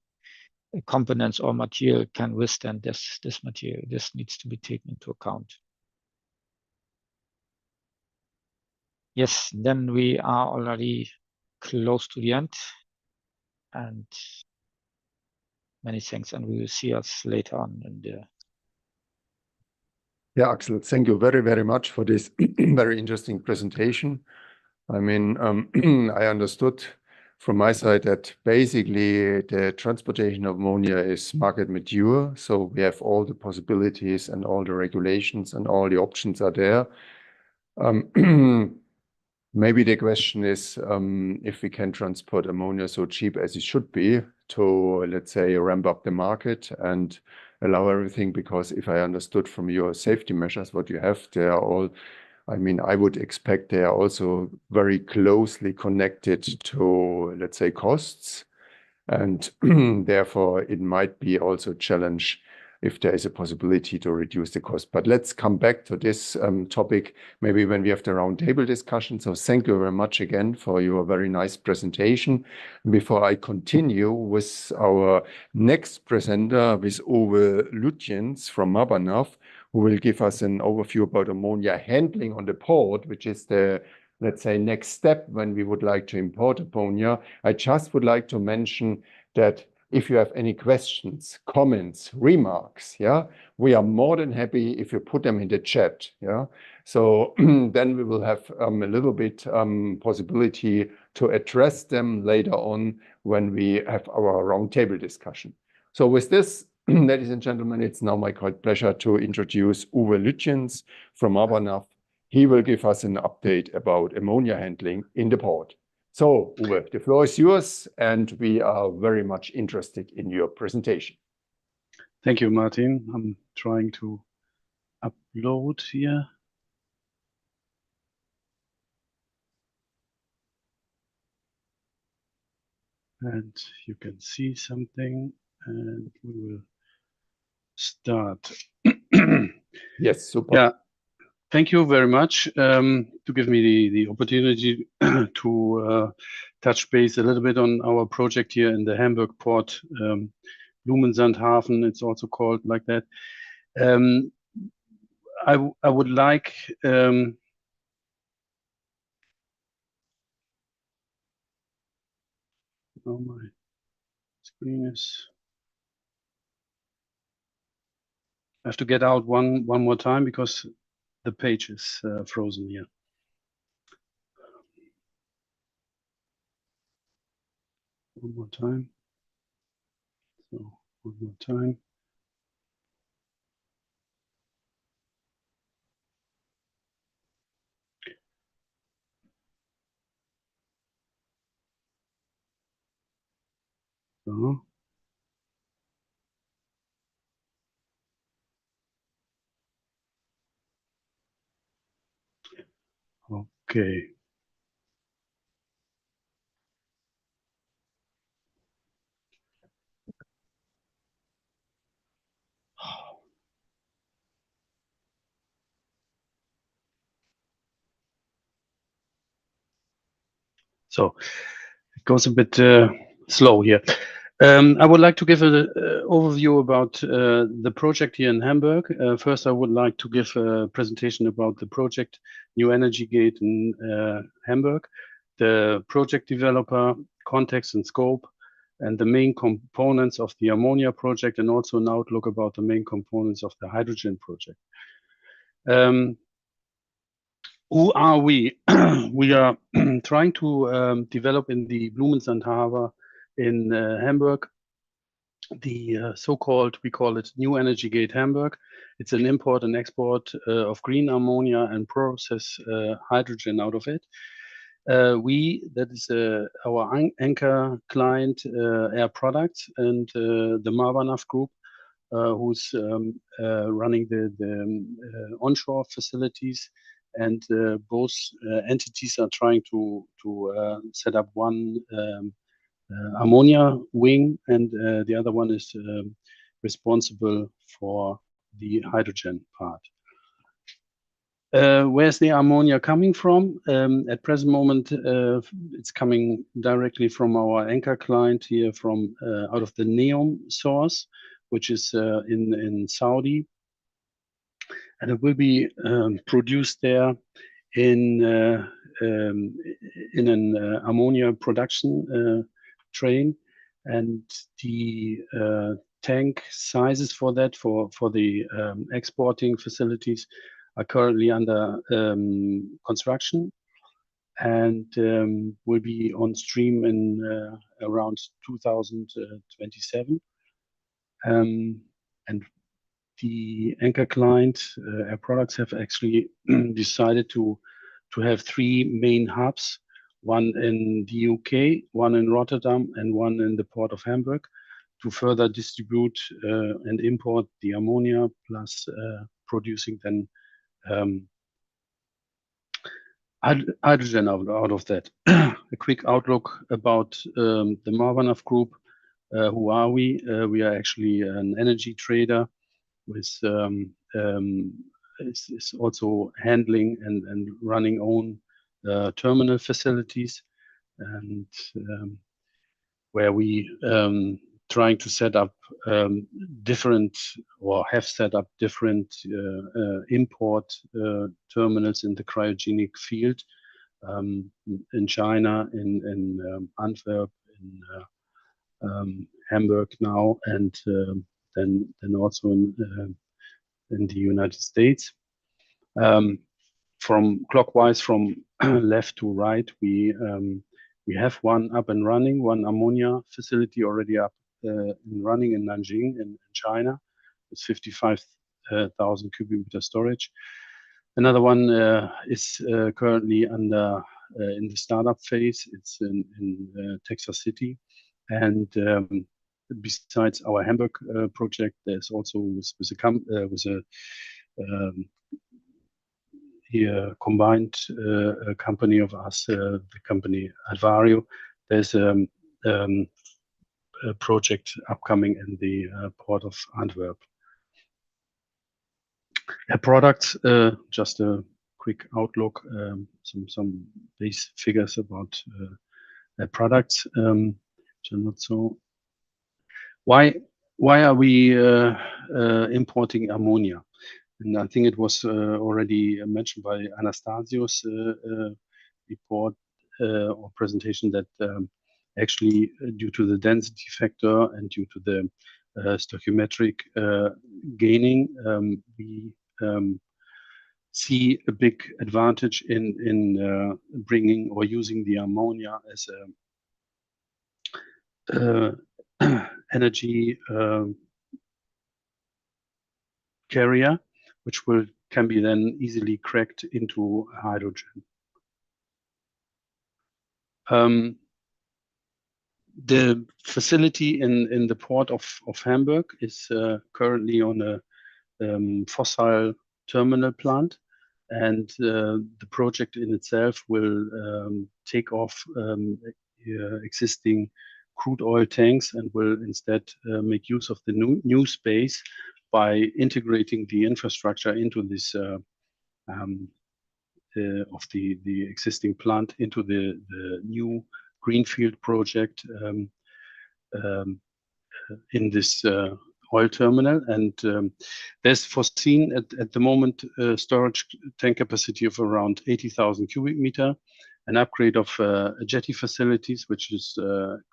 components or material can withstand this material. This needs to be taken into account. Yes, then we are already close to the end, and many thanks, and we will see us later on in the Yeah, Axel, thank you very, very much for this very interesting presentation. I mean, I understood from my side that basically the transportation of ammonia is market mature. So we have all the possibilities and all the regulations and all the options are there. Maybe the question is if we can transport ammonia so cheap as it should be to, let's say, ramp up the market and allow everything, because if I understood from your safety measures, what you have, they are all, I mean, I would expect they are also very closely connected to, let's say, costs. And therefore, it might be also a challenge if there is a possibility to reduce the cost. But let's come back to this topic maybe when we have the roundtable discussion. So thank you very much again for your very nice presentation. Before I continue with our next presenter, with Uwe Lütjens from Mabanav, who will give us an overview about ammonia handling on the port, which is the, let's say, next step when we would like to import ammonia. I just would like to mention that if you have any questions, comments, remarks, yeah, we are more than happy if you put them in the chat, yeah. So then we will have a little bit possibility to address them later on when we have our roundtable discussion. So with this, ladies and gentlemen, it's now my great pleasure to introduce Uwe Lütjens from Mabanav. He will give us an update about ammonia handling in the port. So, Uwe, the floor is yours, and we are very much interested in your presentation. Thank you, Martin. I'm trying to upload here. And you can see something, and we will start. Yes, super. Yeah. Thank you very much to give me the opportunity to touch base a little bit on our project here in the Hamburg port, Blumensandhafen, it's also called like that. I would like oh, my screen is. I have to get out one more time because the page is frozen here. One more time. So one more time. So. Okay. So it goes a bit slow here. I would like to give an overview about the project here in Hamburg. First, I would like to give a presentation about the project New Energy Gate in Hamburg, the project developer, context and scope, and the main components of the ammonia project, and also an outlook about the main components of the hydrogen project. Who are we? We are trying to develop in the Blumensandhafen in Hamburg the so-called, we call it New Energy Gate Hamburg. It's an import and export of green ammonia and process hydrogen out of it. That is our anchor client, Air Products, and the Mabanav Group, who's running the onshore facilities, and both entities are trying to set up one ammonia wing, and the other one is responsible for the hydrogen part. Where's the ammonia coming from? At present moment, it's coming directly from our anchor client here from out of the NEOM source, which is in Saudi. And it will be produced there in an ammonia production train. And the tank sizes for that, for the exporting facilities are currently under construction and will be on stream in around 2027. And the anchor client, Air Products, have actually decided to have 3 main hubs, one in the UK, one in Rotterdam, and one in the port of Hamburg, to further distribute and import the ammonia, plus producing then hydrogen out of that. A quick outlook about the Marvanov Group. Who are we? We are actually an energy trader with is also handling and running own terminal facilities, and where we trying to set up different, or have set up different import terminals in the cryogenic field, in China, in Antwerp, in Hamburg now, and then also in the United States. From clockwise, from left to right, we have one up and running, one ammonia facility already up and running in Nanjing in China. It's 55,000 cubic meter storage. Another one is currently under in the startup phase. It's in Texas City, and besides our Hamburg project, there's also with a combined company of us, the company Advario. There's a project upcoming in the port of Antwerp. Air Products, just a quick outlook, some base figures about Air Products, which are not so. Why are we importing ammonia? And I think it was already mentioned by Anastasio's report or presentation that actually, due to the density factor and due to the stoichiometric gaining, we see a big advantage in bringing or using the ammonia as a energy carrier, which can be then easily cracked into hydrogen. The facility in the port of Hamburg is currently on a fossil terminal plant, and the project in itself will take off existing crude oil tanks and will instead make use of the new space by integrating the infrastructure into this of the existing plant into the new greenfield project in this oil terminal. And there's foreseen at the moment storage tank capacity of around 80,000 cubic meter, an upgrade of jetty facilities, which is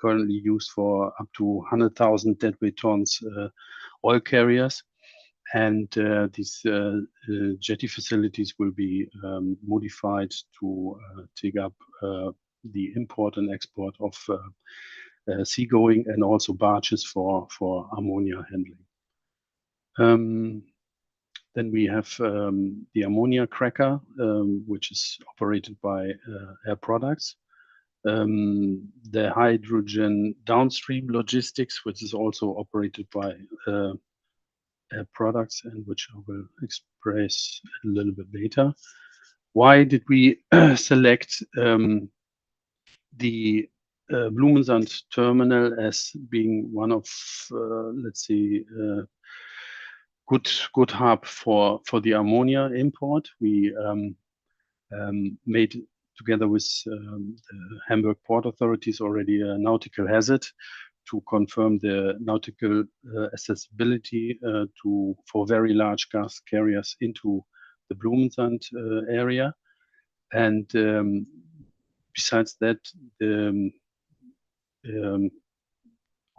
currently used for up to 100,000 deadweight tons oil carriers. And these jetty facilities will be modified to take up the import and export of seagoing and also barges for ammonia handling. Then we have the ammonia cracker, which is operated by Air Products. The hydrogen downstream logistics, which is also operated by Air Products, and which I will express a little bit later. Why did we select the Blumensand terminal as being one of, let's say, good hub for the ammonia import? We made, together with the Hamburg port authorities, already a nautical hazard to confirm the nautical accessibility for very large gas carriers into the Blumensand area. And besides that,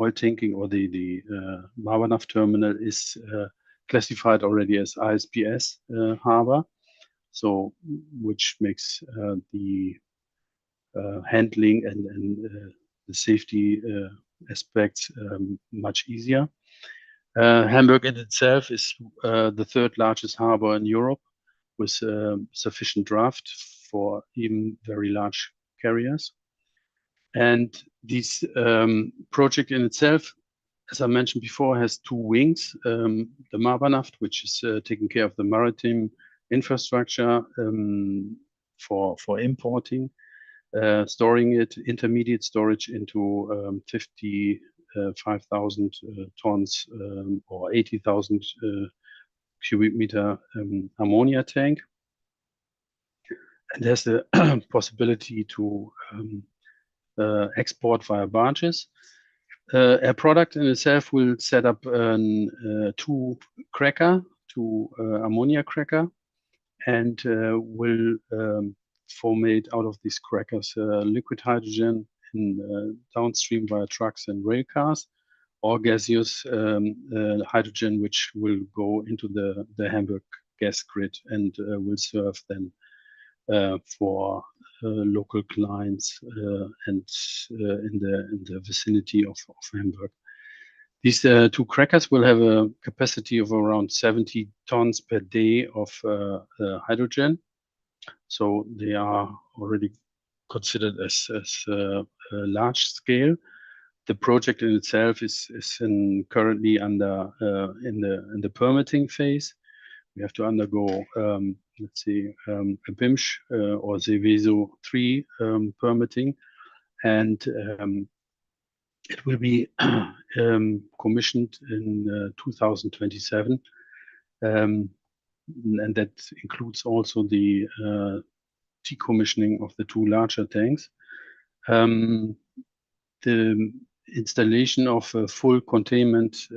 oil tanking or the Maritime terminal is classified already as ISPS harbor, so which makes the handling and the safety aspects much easier. Hamburg in itself is the third largest harbor in Europe, with sufficient draft for even very large carriers. And this project in itself, as I mentioned before, has two wings. The Marbanaft, which is taking care of the maritime infrastructure for importing, storing it, intermediate storage into 55,000 tons or 80,000 cubic meter ammonia tank. And there's the possibility to export via barges. A product in itself will set up two ammonia cracker, and will formate out of these crackers liquid hydrogen in downstream via trucks and rail cars, or gaseous hydrogen, which will go into the Hamburg gas grid and will serve then for local clients and in the vicinity of Hamburg. These two crackers will have a capacity of around 70 tons per day of hydrogen. So they are already considered as large scale. The project in itself is currently under in the permitting phase. We have to undergo let's see a BIMSCH or Seveso 3 permitting, and it will be commissioned in 2027, and that includes also the decommissioning of the two larger tanks. The installation of a full containment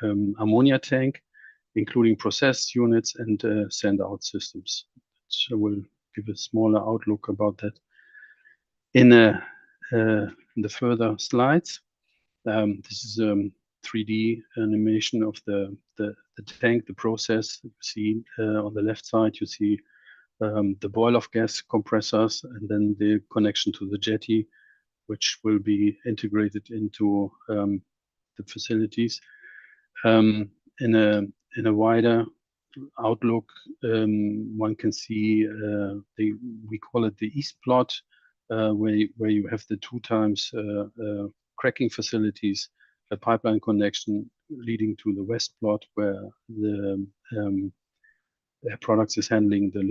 ammonia tank, including process units and send-out systems. So we'll give a smaller outlook about that in the further slides. This is 3D animation of the tank, the process. You see on the left side, you see the boil-off gas compressors, and then the connection to the jetty, which will be integrated into the facilities. In a wider outlook, one can see we call it the east plot, where you have the 2 times cracking facilities, a pipeline connection leading to the west plot, where the Air Products is handling the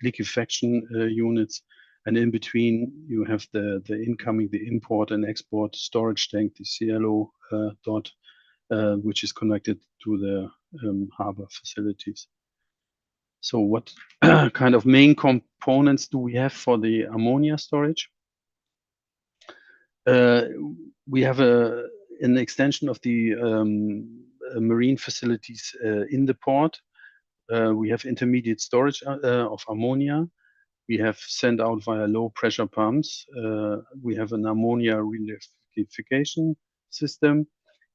liquefaction units, and in between you have the incoming, the import and export storage tank, the CLO dot, which is connected to the harbor facilities. So what kind of main components do we have for the ammonia storage? We have an extension of the marine facilities in the port. We have intermediate storage of ammonia. We have sent out via low pressure pumps. We have an ammonia reliquefaction system.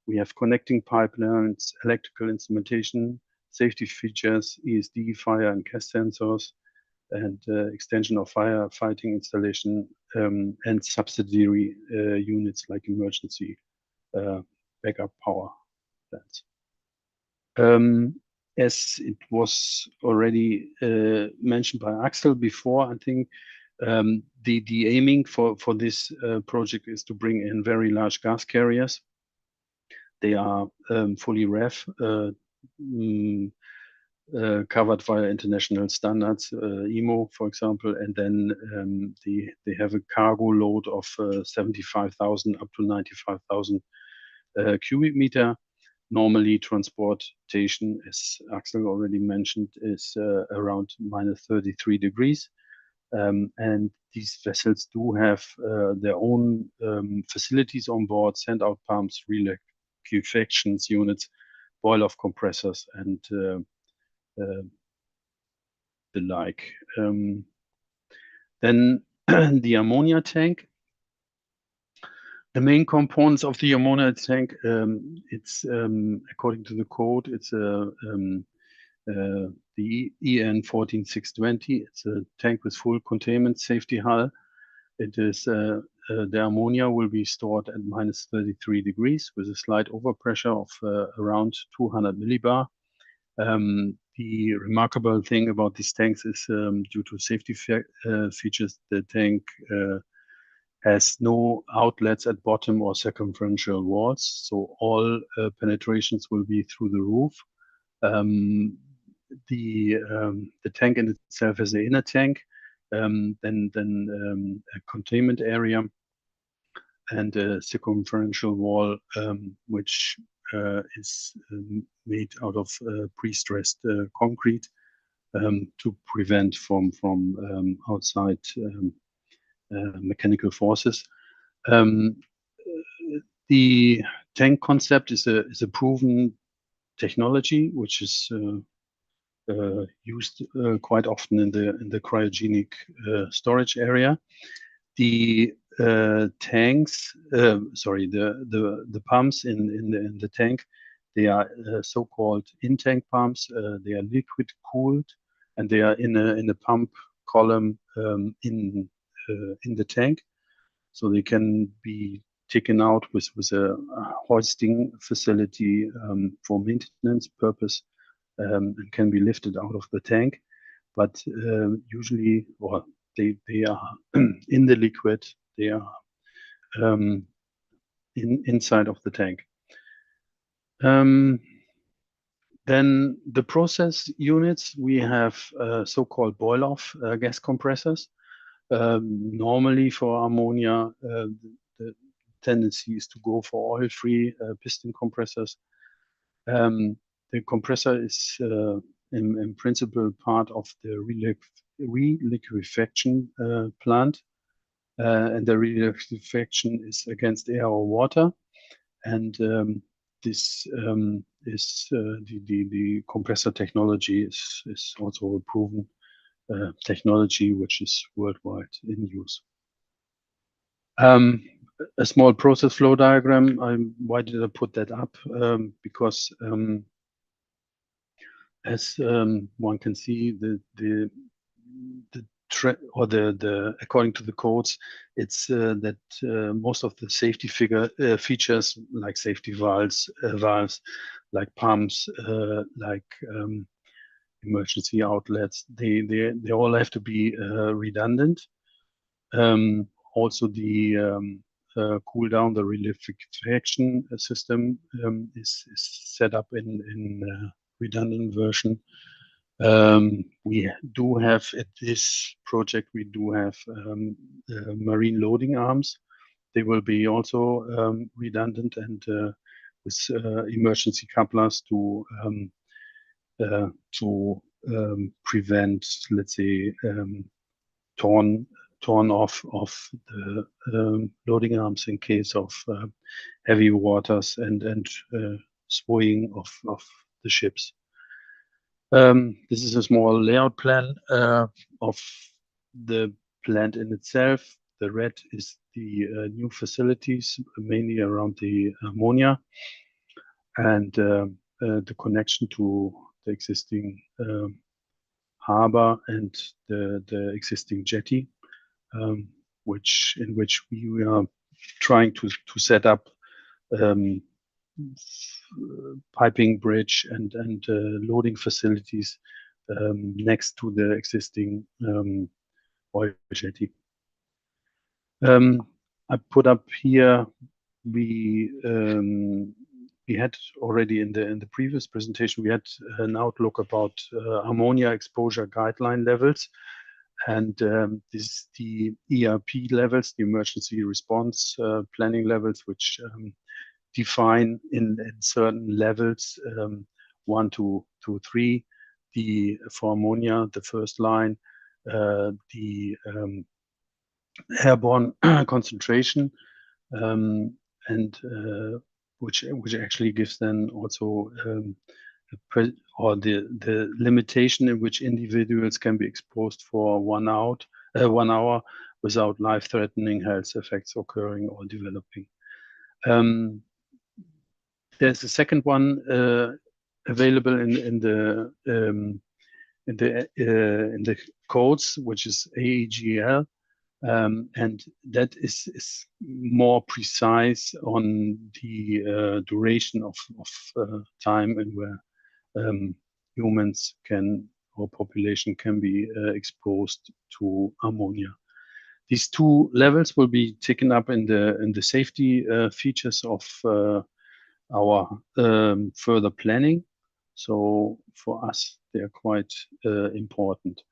We have connecting pipelines, electrical instrumentation, safety features, ESD, fire and gas sensors, and extension of firefighting installation, and subsidiary units like emergency backup power plants. As it was already mentioned by Axel before, I think the aiming for this project is to bring in very large gas carriers. They are fully REF, covered via international standards, IMO, for example, and then they have a cargo load of 75,000 up to 95,000 cubic meter. Normally, transportation, as Axel already mentioned, is around -33 degrees. And these vessels do have their own facilities on board, send-out pumps, reliquefaction units, boil-off compressors, and the like. Then the ammonia tank. The main components of the ammonia tank, it's according to the code, it's the EN 14620. It's a tank with full containment safety hull. It is the ammonia will be stored at minus 33 degrees with a slight overpressure of around 200 millibar. The remarkable thing about these tanks is due to safety features, the tank has no outlets at bottom or circumferential walls, so all penetrations will be through the roof. The tank in itself has an inner tank, then a containment area, and a circumferential wall, which is made out of pre-stressed concrete to prevent from outside mechanical forces. The tank concept is a proven technology which is used quite often in the cryogenic storage area. The tanks, sorry, the pumps in the tank, they are so-called in-tank pumps. They are liquid cooled, and they are in a pump column in the tank, so they can be taken out with a hoisting facility for maintenance purpose, and can be lifted out of the tank. But usually, well, they are in the liquid. They are inside of the tank. Then the process units, we have so-called boil-off gas compressors. Normally for ammonia, the tendency is to go for oil-free piston compressors. The compressor is in principle part of the reliquefaction plant, and the reliquefaction is against air or water, and this is the compressor technology is also a proven technology which is worldwide in use. A small process flow diagram. Why did I put that up? Because as one can see, according to the codes, it's that most of the safety features like safety valves, like pumps, like emergency outlets, they all have to be redundant. Also, the cool down, the reliquefaction system is set up in redundant version. We do have at this project, we do have marine loading arms. They will be also redundant and with emergency couplers to prevent, let's say, torn off of the loading arms in case of heavy waters and swaying of the ships. This is a small layout plan of the plant in itself. The red is the new facilities, mainly around the ammonia, and the connection to the existing harbor and the existing jetty, in which we are trying to set up piping bridge and loading facilities next to the existing oil jetty. I put up here, we had already in the previous presentation, we had an outlook about ammonia exposure guideline levels, and this is the ERP levels, the emergency response planning levels, which define in certain levels 1 to 3. For ammonia, the first line, the airborne concentration, and which actually gives then also the limitation in which individuals can be exposed for 1 hour without life-threatening health effects occurring or developing. There's a second one available in the codes, which is AEGL, and that is more precise on the duration of time and where humans or population can be exposed to ammonia. These two levels will be taken up in the safety features of our further planning. So for us, they are quite important.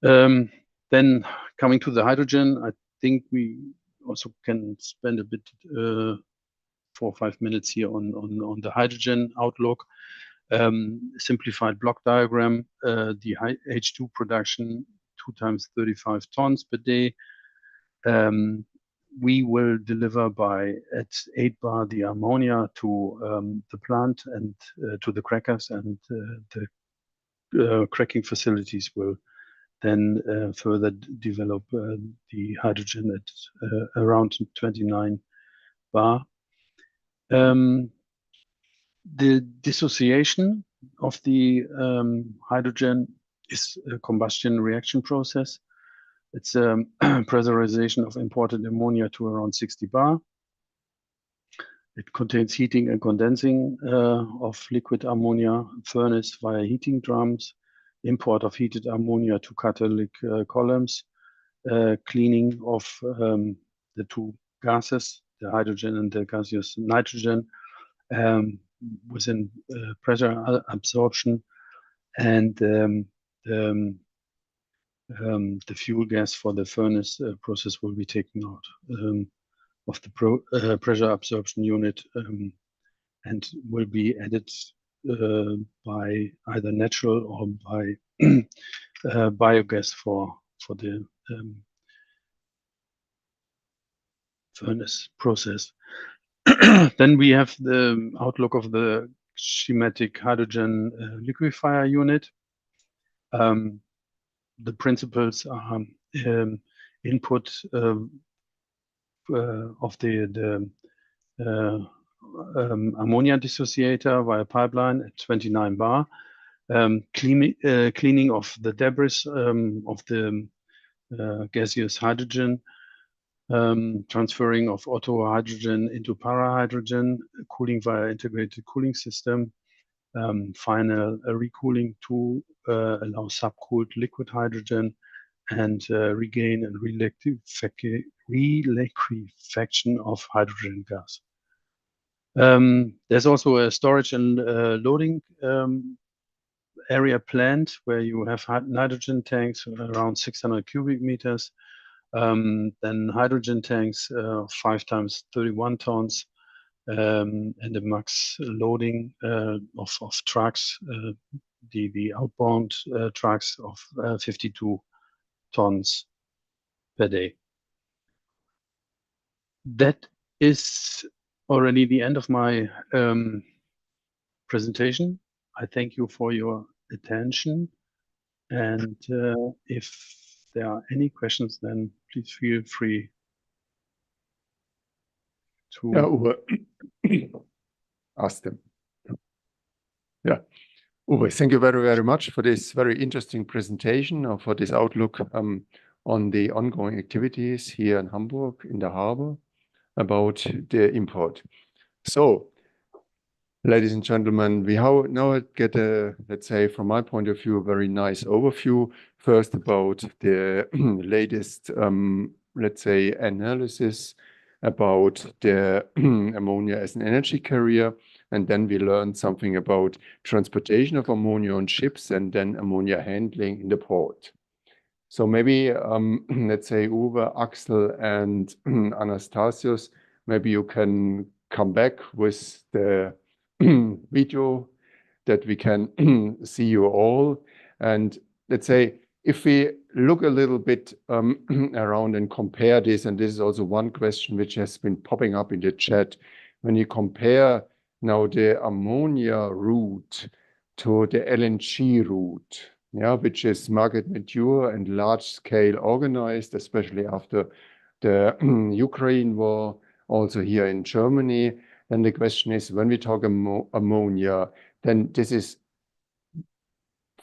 Then coming to the hydrogen, I think we also can spend a bit 4 or 5 minutes here on the hydrogen outlook. Simplified block diagram, the H2 production 2 times 35 tons per day. We will deliver at 8 bar the ammonia to the plant and to the crackers, and the cracking facilities will then further develop the hydrogen at around 29 bar. The dissociation of the hydrogen is a combustion reaction process. It's pressurization of imported ammonia to around 60 bar. It contains heating and condensing of liquid ammonia, furnace via heating drums, import of heated ammonia to catalytic columns, cleaning of the two gases, the hydrogen and the gaseous nitrogen, within pressure absorption, and the fuel gas for the furnace process will be taken out of the pressure absorption unit and will be added by either natural or by biogas for the furnace process. Then we have the outlook of the schematic hydrogen liquefier unit. The principles are input of the ammonia dissociator via pipeline at 29 bar, cleaning of the debris of the gaseous hydrogen, transferring of auto hydrogen into para-hydrogen, cooling via integrated cooling system, final recooling to allow subcooled liquid hydrogen, and regain and reliquefaction of hydrogen gas. There's also a storage and loading area planned where you have nitrogen tanks around 600 cubic meters, then hydrogen tanks 5 times 31 tons, and the max loading of trucks, the outbound trucks of 52 tons per day. That is already the end of my presentation. I thank you for your attention, and if there are any questions, then please feel free to ask them. Yeah, Uwe, thank you very, very much for this very interesting presentation, or for this outlook on the ongoing activities here in Hamburg in the harbor about the import. So, ladies and gentlemen, we now get a, let's say, from my point of view, a very nice overview. First about the latest, let's say, analysis about the ammonia as an energy carrier. And then we learned something about transportation of ammonia on ships, and then ammonia handling in the port. So maybe, let's say, Uwe, Axel, and Anastasius, maybe you can come back with the video that we can see you all. And let's say, if we look a little bit around and compare this, and this is also one question which has been popping up in the chat, when you compare now the ammonia route to the LNG route, yeah, which is market mature and large scale organized, especially after the Ukraine war, also here in Germany. Then the question is, when we talk ammonia, then this is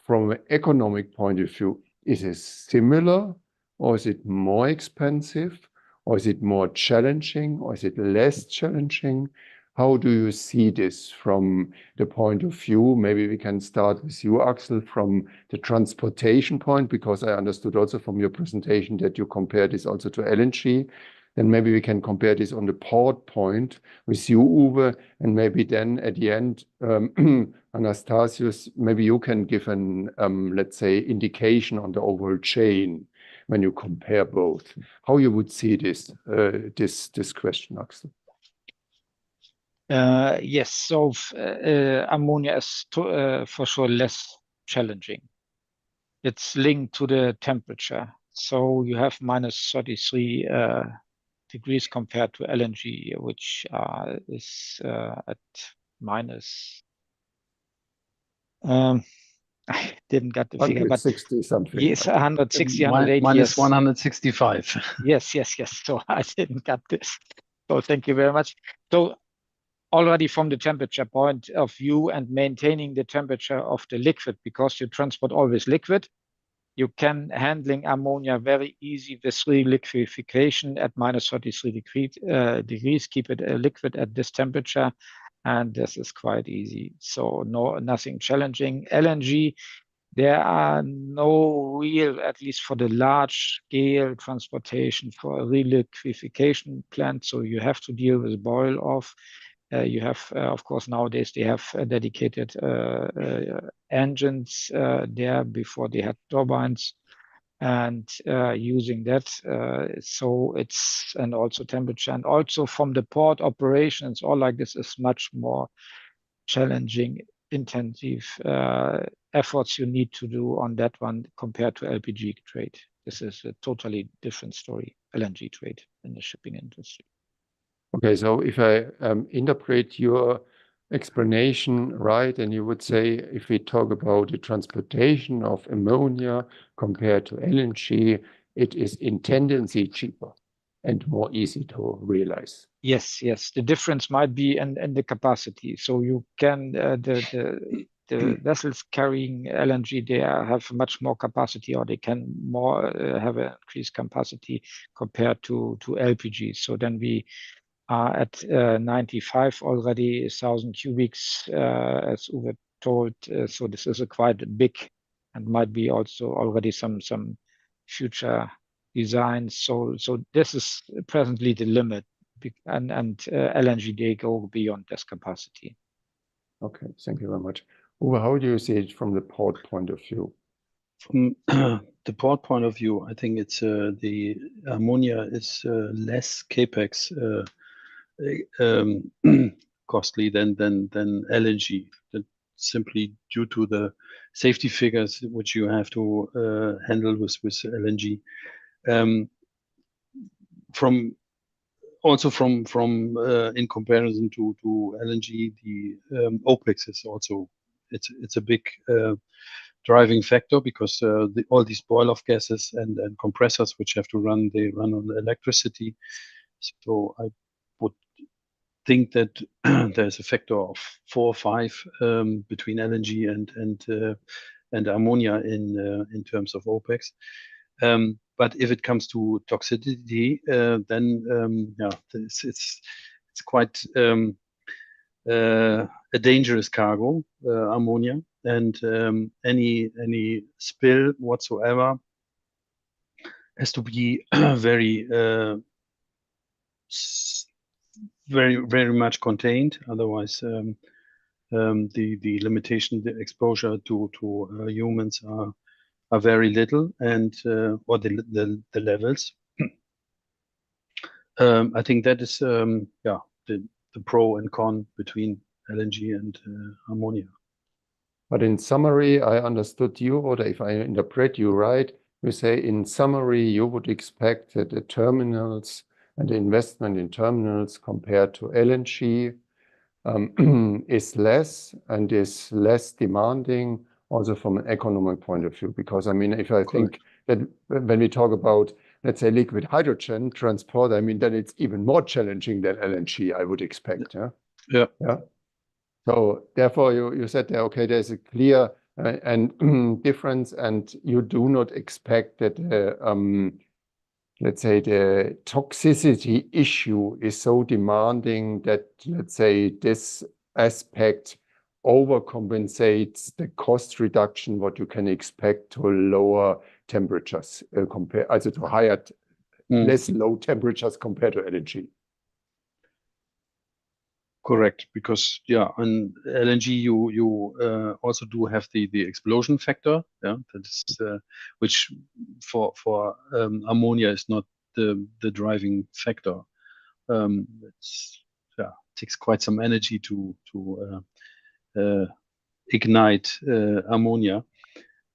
from an economic point of view, is it similar, or is it more expensive, or is it more challenging, or is it less challenging? How do you see this from the point of view? Maybe we can start with you, Axel, from the transportation point, because I understood also from your presentation that you compare this also to LNG. Then maybe we can compare this on the port point with you, Uwe, and maybe then at the end, Anastasius, maybe you can give an, let's say, indication on the overall chain when you compare both. How you would see this question, Axel? Yes, so ammonia is for sure less challenging. It's linked to the temperature. So you have minus 33 degrees compared to LNG, which is at minus. I didn't get the figure, but 160 something. yes, 160, 180. Minus Yes. 165. Yes. So I didn't get this. So thank you very much. So already from the temperature point of view and maintaining the temperature of the liquid, because you transport always liquid, you can handling ammonia very easy with reliquefaction at minus 33 degrees, keep it liquid at this temperature, and this is quite easy. So nothing challenging. LNG, there are no real, at least for the large scale transportation for a reliquefaction plant. So you have to deal with boil off. You have, of course, nowadays they have dedicated engines there before they had turbines, and using that. So it's, and also temperature, and also from the port operations, all like this is much more challenging, intensive efforts you need to do on that one compared to LPG trade. This is a totally different story, LNG trade in the shipping industry. Okay, so if I interpret your explanation right, and you would say if we talk about the transportation of ammonia compared to LNG, it is in tendency cheaper and more easy to realize. Yes. The difference might be in the capacity. So you can the vessels carrying LNG, they have much more capacity, or they can more have an increased capacity compared to LPG. So then we are at 95 already 1,000 cubics, as Uwe told. So this is a quite big, and might be also already some future designs. So this is presently the limit, and LNG, they go beyond this capacity. Okay, thank you very much. Uwe, how do you see it from the port point of view? From the port point of view, I think it's the ammonia is less capex costly than LNG. That simply due to the safety figures which you have to handle with LNG. From in comparison to LNG, the OPEX is also it's a big driving factor, because all these boil-off gases and compressors which have to run, they run on electricity. So I would think that there's a factor of 4 or 5 between LNG and ammonia in terms of OPEX. But if it comes to toxicity, then yeah, it's quite a dangerous cargo, ammonia, and any spill whatsoever has to be very very much contained. Otherwise, the limitation, the exposure to humans are very little, and or the levels. I think that is yeah, the pro and con between LNG and ammonia. But in summary, I understood you, or if I interpret you right, you say in summary, you would expect that the terminals and the investment in terminals compared to LNG is less and is less demanding also from an economic point of view. Because I mean, if I think that when we talk about let's say, liquid hydrogen transport, I mean, then it's even more challenging than LNG, I would expect. Yeah. Yeah. Yeah. So therefore, you said there, okay, there's a clear and difference, and you do not expect that, let's say, the toxicity issue is so demanding that, let's say, this aspect overcompensates the cost reduction, what you can expect to lower temperatures also to higher, less low temperatures compared to LNG. Correct, because on LNG you also do have the explosion factor, that is which for ammonia is not the driving factor. It's takes quite some energy to ignite ammonia,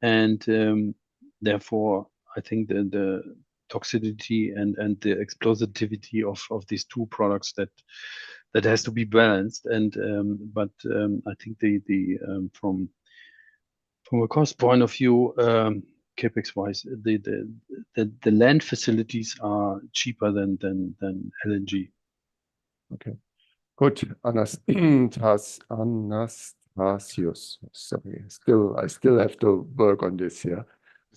and therefore I think the toxicity and the explosivity of these two products that has to be balanced. And but I think the from a cost point of view, capex wise, the land facilities are cheaper than LNG. Okay, good. Anastasius. Sorry, I still have to work on this here.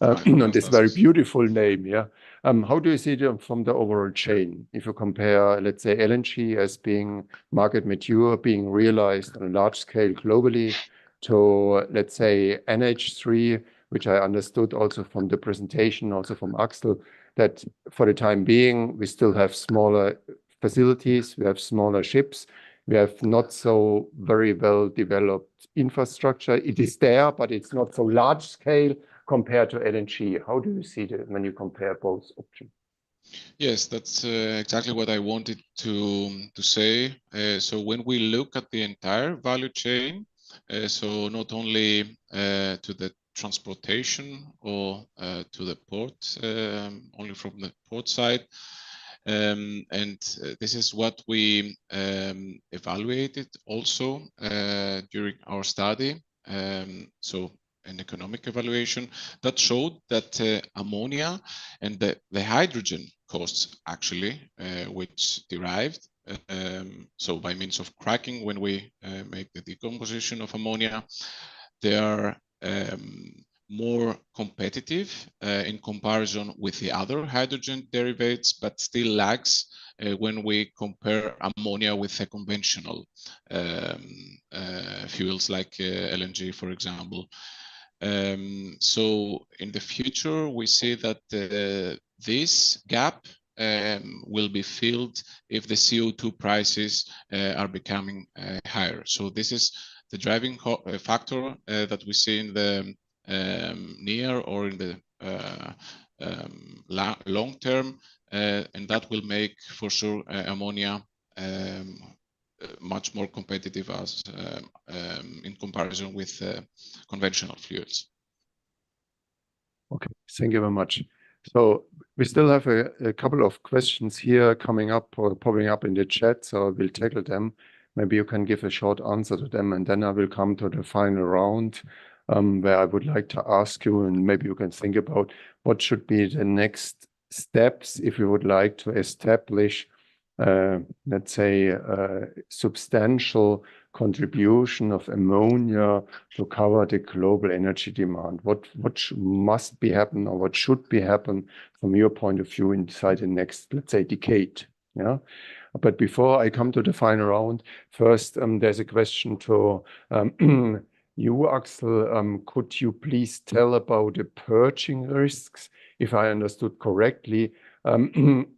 On this very beautiful name, yeah. How do you see them from the overall chain? If you compare, let's say, LNG as being market mature, being realized on a large scale globally, to, let's say, NH3, which I understood also from the presentation, also from Axel, that for the time being, we still have smaller facilities, we have smaller ships, we have not so very well developed infrastructure. It is there, but it's not so large scale compared to LNG. How do you see that when you compare both options? Yes, that's exactly what I wanted to say. So when we look at the entire value chain, so not only to the transportation or to the port, only from the port side, and this is what we evaluated also during our study. So an economic evaluation that showed that ammonia and the hydrogen costs actually, which derived so by means of cracking when we make the decomposition of ammonia, they are more competitive in comparison with the other hydrogen derivatives, but still lags when we compare ammonia with the conventional fuels like LNG, for example. So in the future, we see that this gap will be filled if the CO2 prices are becoming higher. So this is the driving factor that we see in the near or in the long term, and that will make for sure ammonia much more competitive as in comparison with conventional fuels. Okay, thank you very much. So we still have a couple of questions here coming up or popping up in the chat, so I will tackle them. Maybe you can give a short answer to them, and then I will come to the final round, where I would like to ask you, and maybe you can think about what should be the next steps if you would like to establish, let's say, substantial contribution of ammonia to cover the global energy demand. What must be happen, or what should be happen from your point of view inside the next, let's say, decade? Yeah. But before I come to the final round, first, there's a question to you, Axel. Could you please tell about the purging risks? If I understood correctly,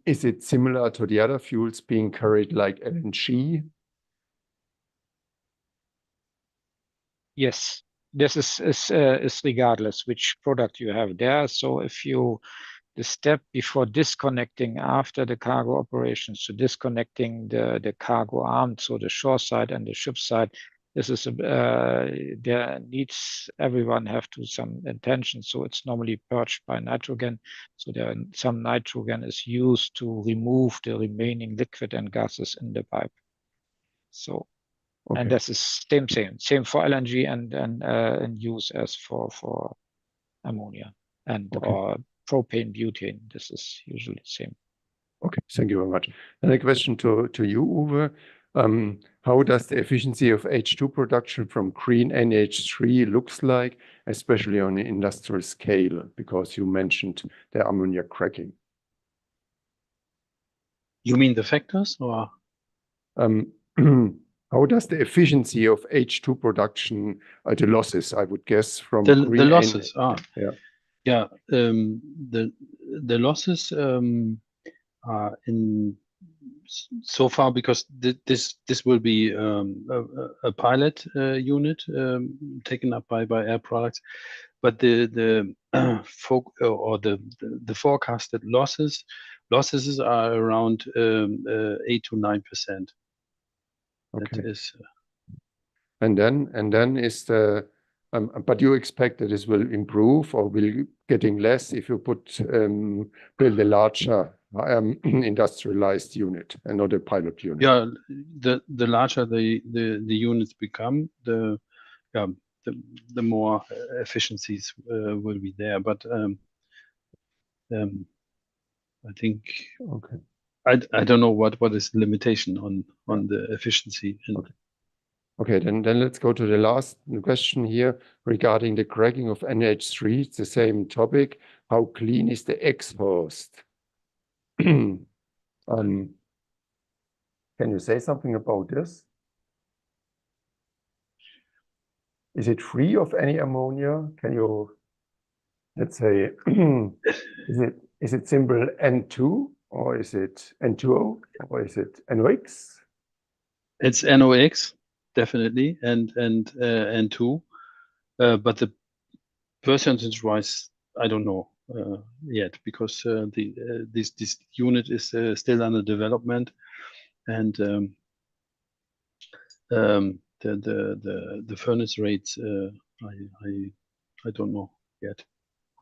is it similar to the other fuels being carried like LNG? Yes, this is regardless which product you have there. So if the step before disconnecting after the cargo operations to disconnecting the cargo arm, so the shore side and the ship side, this is there needs everyone have to some attention. So it's normally purged by nitrogen. So there some nitrogen is used to remove the remaining liquid and gases in the pipe. So. Okay. And this is same for LNG and use as for ammonia and or propane, butane. This is usually the same. Okay, thank you very much. And a question to you, Uwe. How does the efficiency of H2 production from green NH3 looks like, especially on an industrial scale? Because you mentioned the ammonia cracking. You mean the factors, or? How does the efficiency of H2 production, the losses, I would guess, from The green losses? Yeah. The losses are in so far, because this will be a pilot unit taken up by Air Products, but the forecasted losses are around 8 to 9%. Okay. That is. And then is the but you expect that this will improve or will getting less if you build a larger industrialized unit and not a pilot unit. Yeah, the larger the units become, the more efficiencies will be there. But I think Okay. I don't know what is the limitation on the efficiency. Okay, then let's go to the last question here regarding the cracking of NH3. It's the same topic. How clean is the exhaust? Can you say something about this? Is it free of any ammonia? Can you, let's say, is it symbol N2 or is it N2O or is it NOx? It's NOx, definitely, and N2, but the percentage-wise, I don't know yet, because this unit is still under development, and the furnace rates I don't know yet.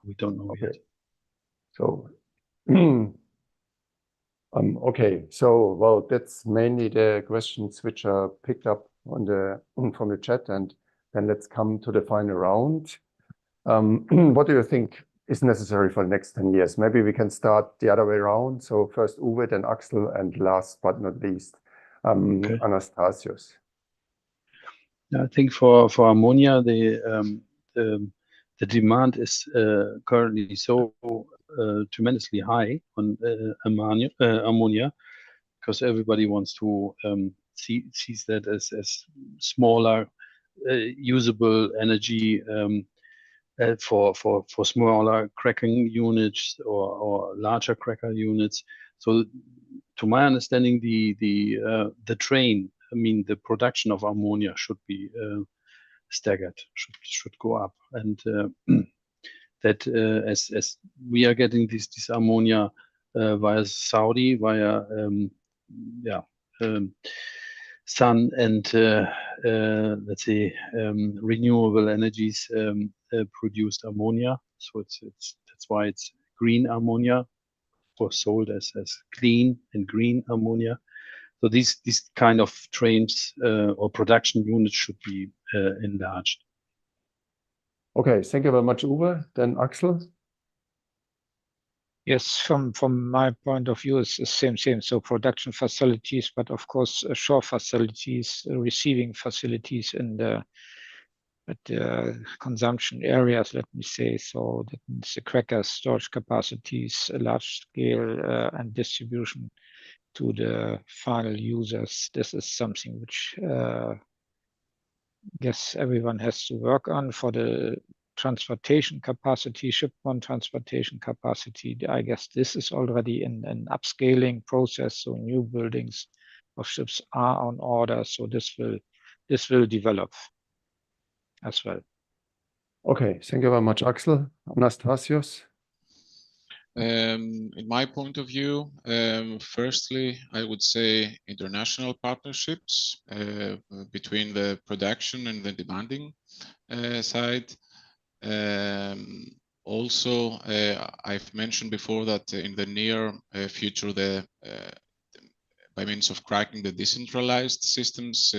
We don't know yet. So okay, so well, that's mainly the questions which are picked up on from the chat, and then let's come to the final round. What do you think is necessary for the next 10 years? Maybe we can start the other way around. So first Uwe, then Axel, and last but not least, Okay. Anastasius. I think for ammonia, the demand is currently so tremendously high on ammonia, because everybody wants to sees that as smaller usable energy for smaller cracking units or larger cracker units. So, to my understanding, the train, I mean, the production of ammonia should be staggered, should go up, and that as we are getting this ammonia via Saudi, via sun and let's say renewable energies produced ammonia. So that's why it's green ammonia, or sold as clean and green ammonia. So these kind of trains or production units should be enlarged. Okay, thank you very much, Uwe. Then Axel. Yes, from my point of view, it's the same. So production facilities, but of course, shore facilities, receiving facilities at the consumption areas, let me say. So that means the crackers, storage capacities, large scale and distribution to the final users. This is something which I guess everyone has to work on. For the transportation capacity, shipment transportation capacity, I guess this is already in an upscaling process. So new buildings of ships are on order. So this will develop as well. Okay, thank you very much, Axel. Anastasius. In my point of view, firstly, I would say international partnerships between the production and the demanding side. Also, I've mentioned before that in the near future, by means of cracking, the decentralized systems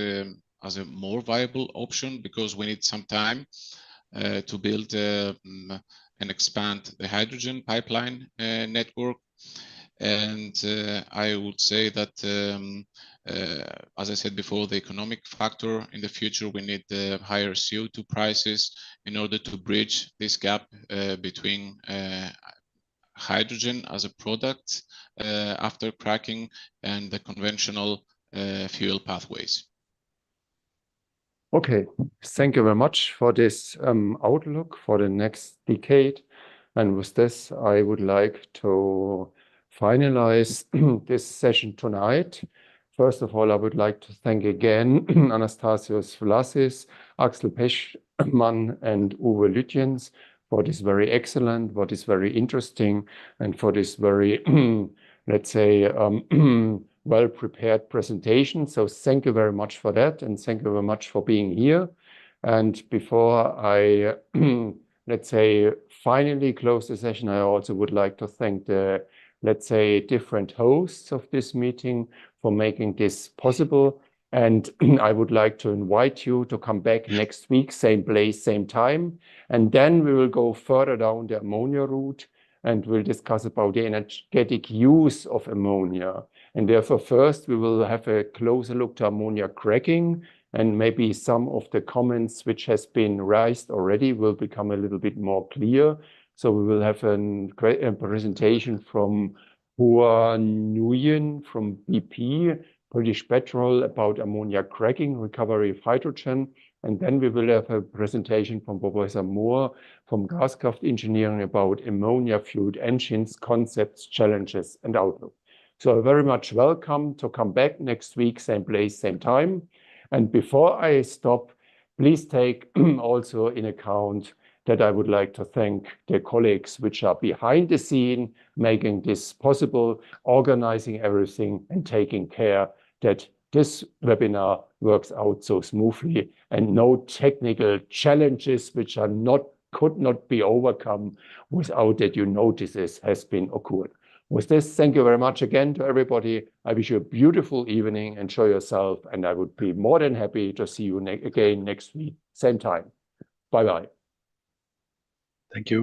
as a more viable option, because we need some time to build a and expand the hydrogen pipeline network. And I would say that, as I said before, the economic factor in the future, we need higher CO2 prices in order to bridge this gap between hydrogen as a product after cracking and the conventional fuel pathways. Okay, thank you very much for this outlook for the next decade. And with this, I would like to finalize this session tonight. First of all, I would like to thank again Anastasios Vlasis, Axel Pechmann, and Uwe Lütjens for this very excellent, what is very interesting, and for this very, let's say, well-prepared presentation. So thank you very much for that, and thank you very much for being here. And before I, let's say, finally close the session, I also would like to thank the, let's say, different hosts of this meeting for making this possible. And I would like to invite you to come back next week, same place, same time. And then we will go further down the ammonia route, and we'll discuss about the energetic use of ammonia. And therefore, first, we will have a closer look to ammonia cracking, and maybe some of the comments which has been raised already will become a little bit more clear. So we will have a presentation from Hua Nguyen from BP, British Petrol, about ammonia cracking, recovery of hydrogen. And then we will have a presentation from Professor Moore from Gaskraft Engineering about ammonia-fueled engines, concepts, challenges, and outlook. So very much welcome to come back next week, same place, same time. And before I stop, please take also in account that I would like to thank the colleagues which are behind the scene, making this possible, organizing everything, and taking care that this webinar works out so smoothly and no technical challenges which are could not be overcome without that you notice this has been occurred. With this, thank you very much again to everybody. I wish you a beautiful evening. Enjoy yourself, and I would be more than happy to see you again next week, same time. Bye-bye. Thank you.